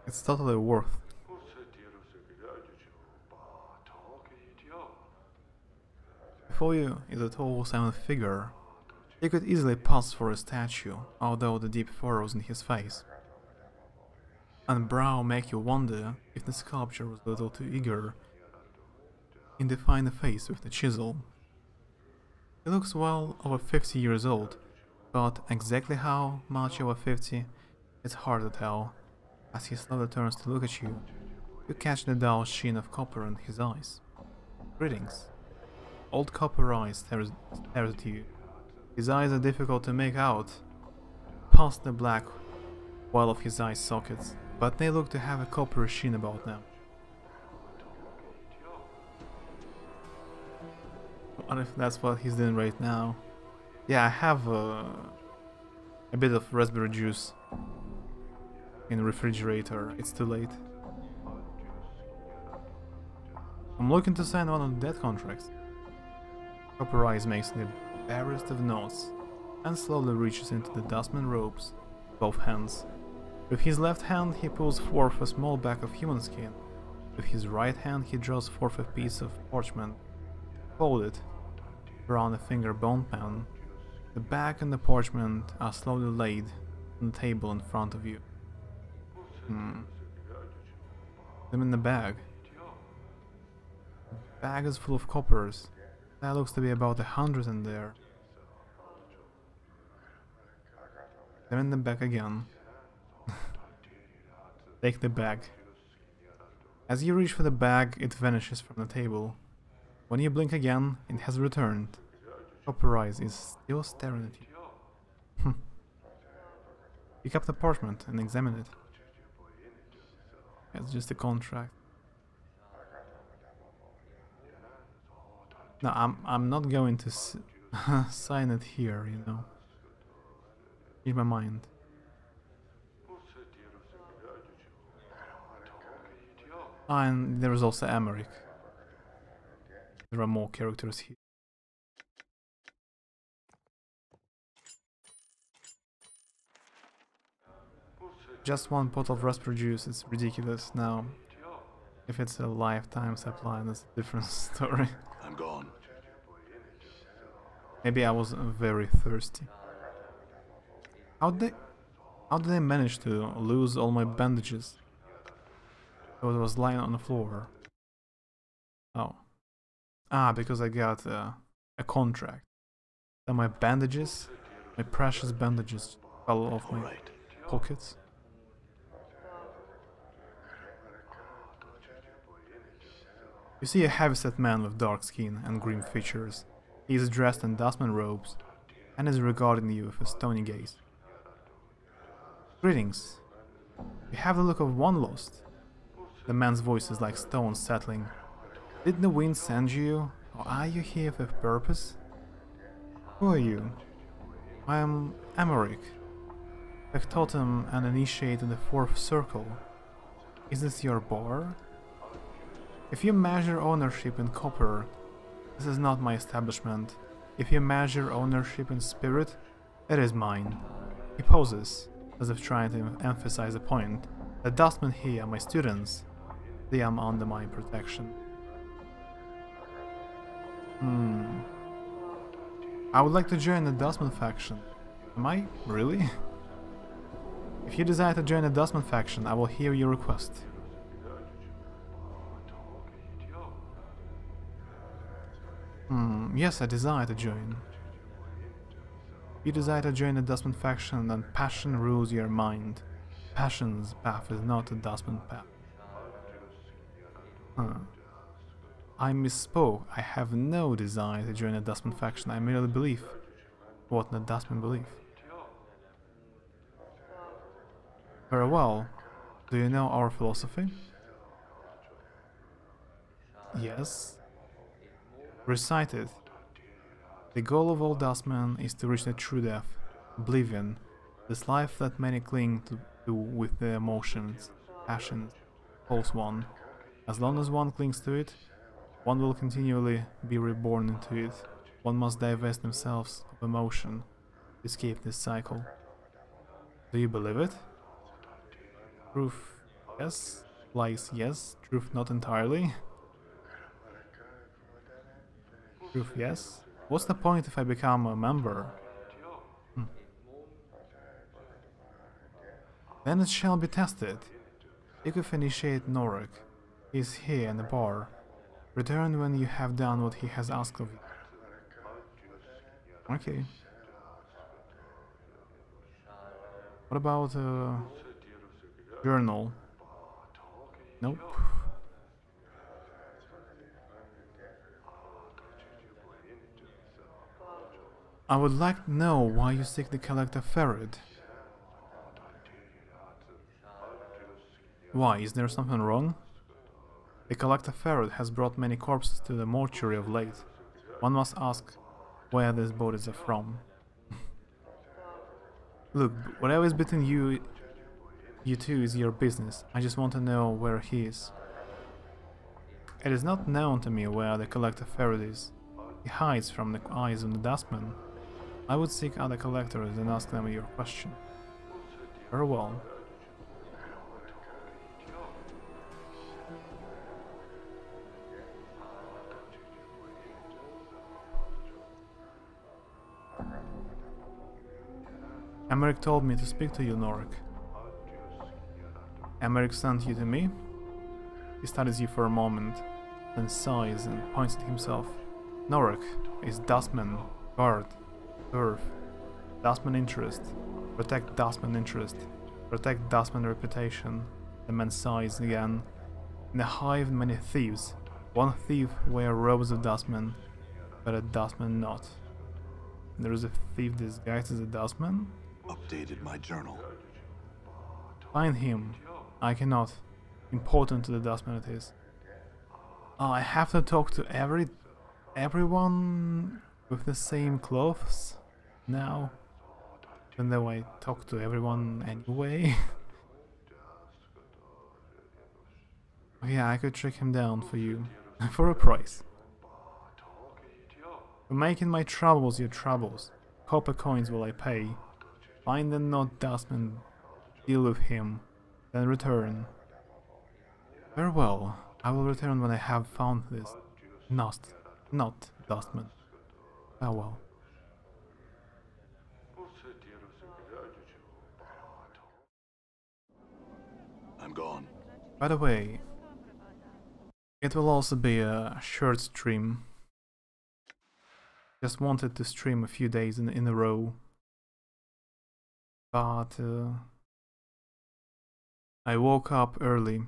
It's totally worth. Before you is a tall, silent figure. He could easily pass for a statue, although the deep furrows in his face and brow make you wonder if the sculpture was a little too eager in defining the face with the chisel. He looks well over 50 years old, but exactly how much over 50, it's hard to tell. As he slowly turns to look at you, you catch the dull sheen of copper in his eyes. Greetings. Old Copper Eyes stares at you. His eyes are difficult to make out past the black wall of his eye sockets, but they look to have a coppery sheen about them. What if that's what he's doing right now? Yeah, I have a bit of raspberry juice in the refrigerator. It's too late. I'm looking to sign one of the death contracts. Copper Eyes makes the barest of notes and slowly reaches into the dustman robes with both hands. With his left hand he pulls forth a small bag of human skin. With his right hand he draws forth a piece of parchment. Folded around a finger bone pen, the bag and the parchment are slowly laid on the table in front of you. Them in the bag. The bag is full of coppers. There looks to be about 100 in there. Them in the bag again. Take the bag. As you reach for the bag, it vanishes from the table. When you blink again, it has returned. Copper Eyes is still staring at you. Pick up the parchment and examine it. It's just a contract. No, I'm not going to sign it here, you know. In my mind. And there is also Emmerich. There are more characters here. Just one bottle of raspberry juice is ridiculous now. If it's a lifetime supply, that's a different story. I'm gone. Maybe I was very thirsty. How did I manage to lose all my bandages? I was lying on the floor. Oh. Ah, because I got a contract. And my bandages, my precious bandages, fell off my pockets. You see a heavyset man with dark skin and grim features. He is dressed in dustman robes and is regarding you with a stony gaze. Greetings. You have the look of one lost. The man's voice is like stone settling. Did the wind send you, or are you here with purpose? Who are you? I am Emmerich, factotum and initiate in the fourth circle. Is this your bar? If you measure ownership in copper, this is not my establishment. If you measure ownership in spirit, it is mine. He pauses, as if trying to emphasize a point. The dustmen here are my students. They are under my protection. I would like to join the Dustman faction. Am I? Really? If you desire to join the Dustman faction, I will hear your request. Yes, I desire to join. If you desire to join the Dustman faction, then passion rules your mind. Passion's path is not a Dustman path. I misspoke. I have no desire to join the Dustman faction. I merely believe what the Dustmen believe. Very well. Do you know our philosophy? Yes. Recite it. The goal of all Dustmen is to reach the true death, oblivion, this life that many cling to with their emotions, passions, false one. As long as one clings to it, one will continually be reborn into it. One must divest themselves of emotion to escape this cycle. Do you believe it? Proof yes, lies yes, truth not entirely. Truth yes. What's the point if I become a member? Then it shall be tested. You could initiate Norik. He is here in the bar. Return when you have done what he has asked of you. Okay. What about journal? Nope. I would like to know why you seek the collector ferret. Why, is there something wrong? The collector ferret has brought many corpses to the mortuary of late. One must ask where these bodies are from. Look, whatever is between you two is your business. I just want to know where he is. It is not known to me where the collector ferret is. He hides from the eyes of the dustman. I would seek other collectors and ask them your question. Very well. Emmerich told me to speak to you, Norik. Emmerich sent you to me? He studies you for a moment, then sighs and points at himself. Norik is Dustman, guard, turf, Dustman interest, protect Dustman interest, protect Dustman reputation. The man sighs again. In the hive many thieves. One thief wear robes of Dustman, but a Dustman not. There is a thief disguised as a Dustman? Updated my journal. Find him. I cannot. Important to the Dustman it is. Oh, I have to talk to everyone with the same clothes now. Even though I talk to everyone anyway. Yeah, I could track him down for you. For a price. For making my troubles your troubles. Copper coins will I pay. Find the not Dustman. Deal with him. Then return. Very well. I will return when I have found this. Not Dustman. Farewell. I'm gone. By the way, it will also be a short stream. Just wanted to stream a few days in a row. But I woke up early.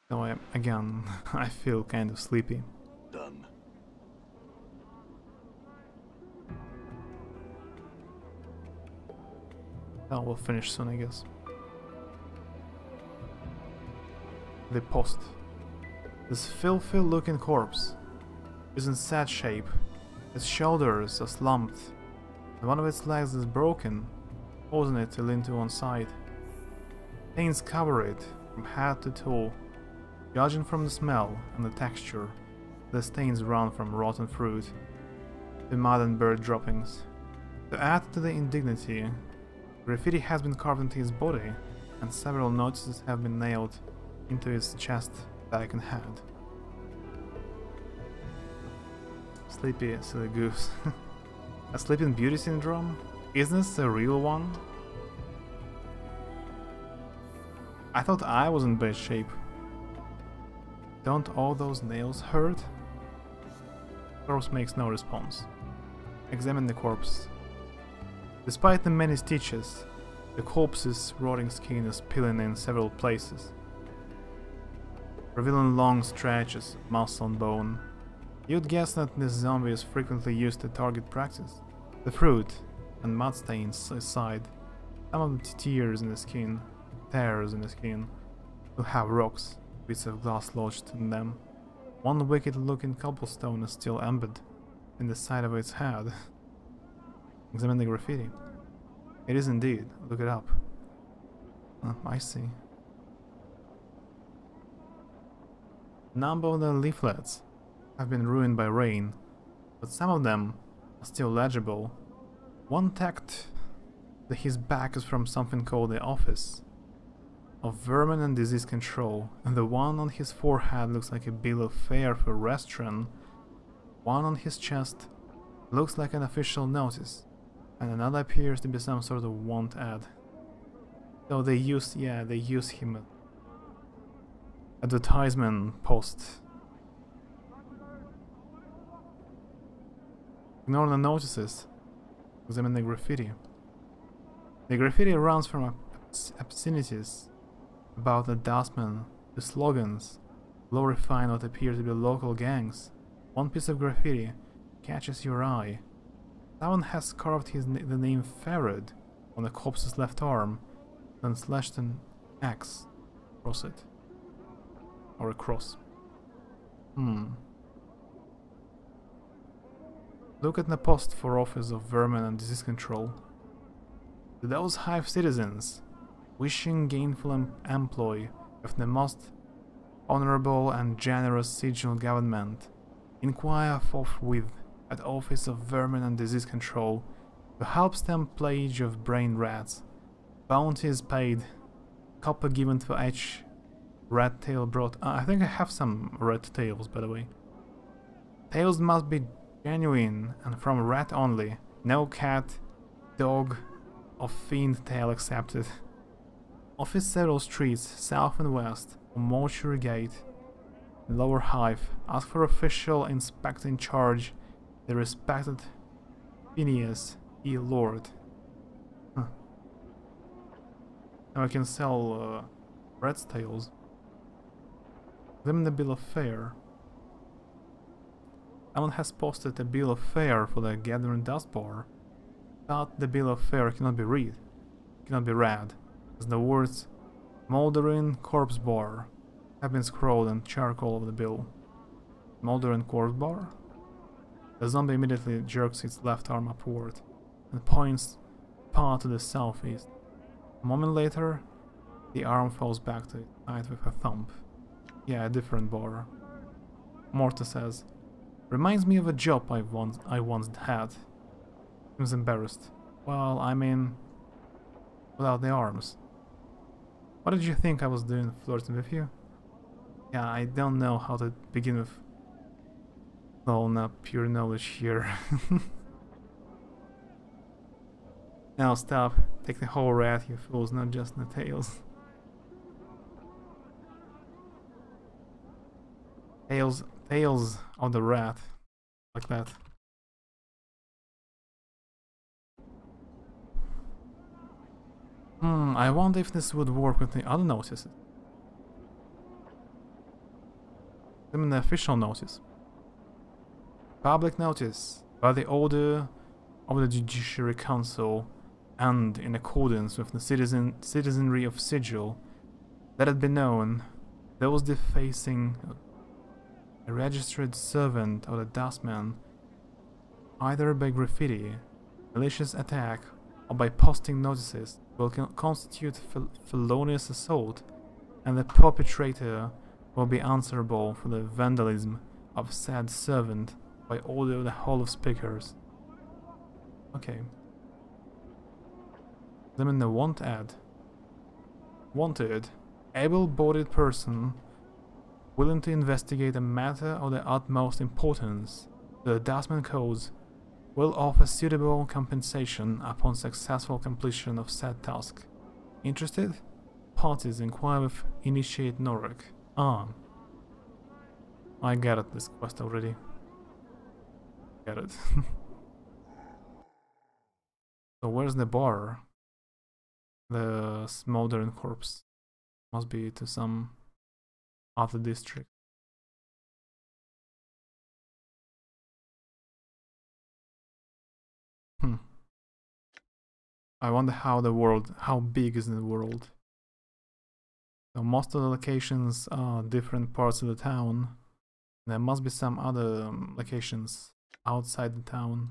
So I feel kind of sleepy. Done. Oh, we'll finish soon, I guess. The post. This filthy looking corpse is in sad shape. Its shoulders are slumped, and one of its legs is broken, causing it to lean to one side. Stains cover it from head to toe. Judging from the smell and the texture, the stains run from rotten fruit to mud and bird droppings. To add to the indignity, graffiti has been carved into his body, and several notices have been nailed into his chest, back and head. Sleepy, silly goose. A Sleeping Beauty syndrome? Is this a real one? I thought I was in bad shape. Don't all those nails hurt? Corpse makes no response. Examine the corpse. Despite the many stitches, the corpse's rotting skin is peeling in several places, revealing long stretches of muscle and bone. You'd guess that this zombie is frequently used to target practice. The fruit and mud stains aside, some of the tears in the skin will have rocks, bits of glass lodged in them. One wicked-looking cobblestone is still embedded in the side of its head. Examine the graffiti. It is indeed. Look it up. I see. A number of the leaflets have been ruined by rain, but some of them are still legible. One tacked to his back is from something called the Office of Vermin and Disease Control, and the one on his forehead looks like a bill of fare for a restaurant. One on his chest looks like an official notice, and another appears to be some sort of want ad. So they use him at advertisement post. Ignore the notices. Examine the graffiti. The graffiti runs from obscenities about the dustman to slogans glorifying what appear to be local gangs. One piece of graffiti catches your eye. Someone has carved the name Farad on the corpse's left arm, then slashed an X across it. Or a cross. Look at the post for Office of Vermin and Disease Control. To those hive citizens wishing gainful employ of the most honorable and generous sigil government, inquire forthwith at Office of Vermin and Disease Control to help stem plague of brain rats. Bounty is paid. Copper given for each rat tail brought. I think I have some rat tails, by the way. Tails must be genuine and from rat only. No cat, dog, or fiend tail accepted. Office several streets, south and west, on Mortuary Gate, Lower Hive. Ask for official inspector in charge, the respected Phineas E. Lord. Now I can sell rat's tails. Examine the bill of fare. Someone has posted a bill of fare for the Gathering Dust Bar, but the bill of fare cannot be read. cannot be read, as the words Smoldering Corpse Bar have been scrawled in charcoal over the bill. Smoldering Corpse Bar? The zombie immediately jerks its left arm upward and points far to the southeast. A moment later, the arm falls back to its side with a thump. Yeah, a different bar. Morta says, "Reminds me of a job I once had." Seems embarrassed. Well, I mean, without the arms. What did you think I was doing flirting with you? Yeah, I don't know how to begin with. Oh, not pure knowledge here. Now stop. Take the whole rat, you fools, not just the tails. Tails of the rat. Like that. I wonder if this would work with the other notices. I mean the official notice. Public notice by the order of the Judiciary Council and in accordance with the citizenry of Sigil, let it be known, those defacing a registered servant of the Dustman, either by graffiti, malicious attack, or by posting notices, will constitute felonious assault, and the perpetrator will be answerable for the vandalism of said servant by order of the Hall of Speakers. Okay. Them in the want ad. Wanted, able-bodied person willing to investigate a matter of the utmost importance. The Dustman Codes will offer suitable compensation upon successful completion of said task. Interested? Parties inquire with Initiate Norek. Ah. I get it, this quest already. Get it. So where's the bar? The smoldering corpse. Must be to some other district. I wonder how big is the world. So most of the locations are different parts of the town. There must be some other locations outside the town.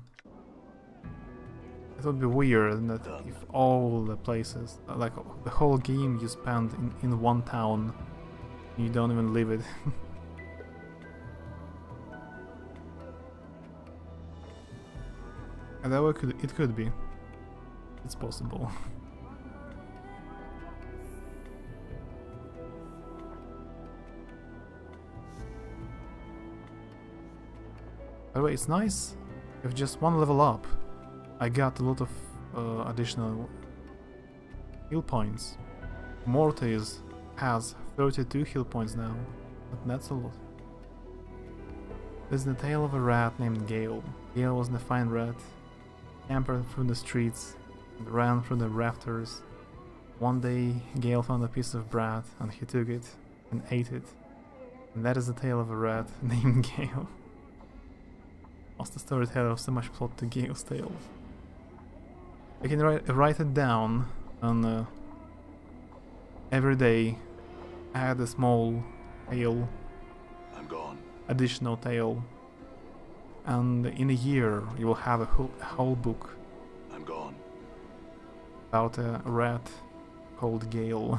It would be weird that if all the places, like the whole game you spend in one town, you don't even leave it. And that way it could be. It's possible. By the way, it's nice. With just one level up, I got a lot of additional heal points. Mortis has 32 heal points now, but that's a lot. There's the tale of a rat named Gale. Gale was a fine rat, campered through the streets, and ran through the rafters. One day, Gale found a piece of bread, and he took it and ate it. And that is the tale of a rat named Gale. Must the storyteller have so much plot to Gale's tale? I can write it down, and every day add a small tale, I'm gone. additional tale, and in a year you will have a whole book I'm gone. about a rat called Gale.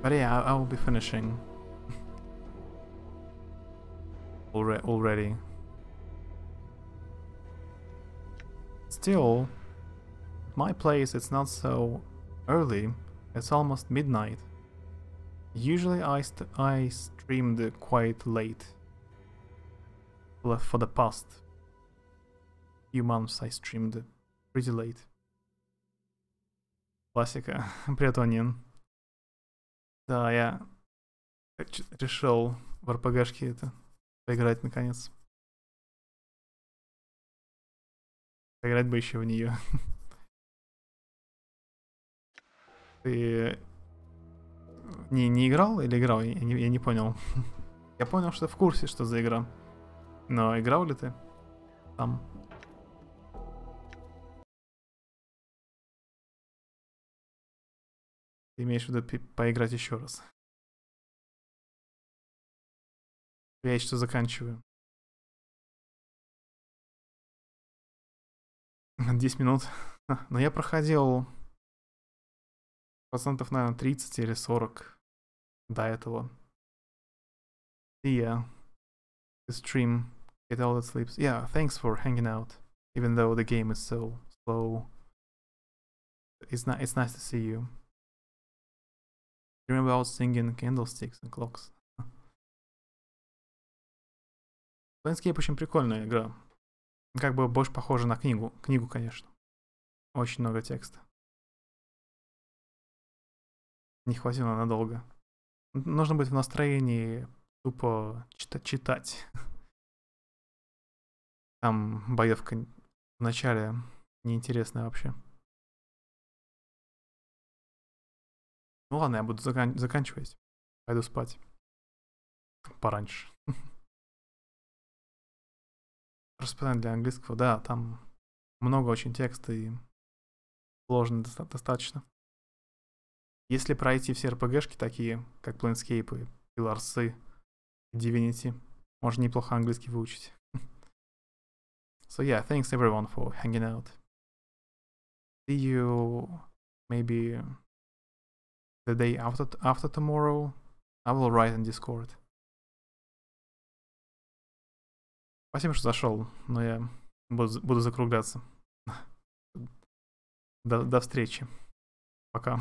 But yeah, I will be finishing already. Still, my place it's not so early. It's almost midnight. Usually I streamed quite late. For the past few months I streamed pretty late. Классика. Привет, Онин. Да, я решил в РПГшки это поиграть наконец. Поиграть бы еще в нее. Ты не играл или играл? Я не понял. Я понял, что в курсе, что за игра. Но играл ли ты там? Ты имеешь в виду поиграть еще раз? Я что заканчиваю. 10 минут. Но я проходил процентов, наверное, 30 или 40 до этого. Yeah, the stream, get all that sleeps. Yeah, thanks for hanging out. Even though the game is so slow, it's nice to see you. Dream about singing candlesticks and clocks. Planescape очень прикольная игра. Как бы больше похожа на книгу. Книгу, конечно. Очень много текста. Не хватило надолго. Нужно быть в настроении тупо читать. Там боевка в начале неинтересная вообще. Ну ладно, я буду заканчивать. Пойду спать. Пораньше. Распознание для английского, да, там много очень текста и сложно достаточно. Если пройти все RPG-шки такие, как Planescape, Pillars, Divinity, можно неплохо английский выучить. So yeah, thanks everyone for hanging out. See you maybe the day after tomorrow. I will write in Discord. Спасибо, что зашел, но я буду закругляться. До встречи. Пока.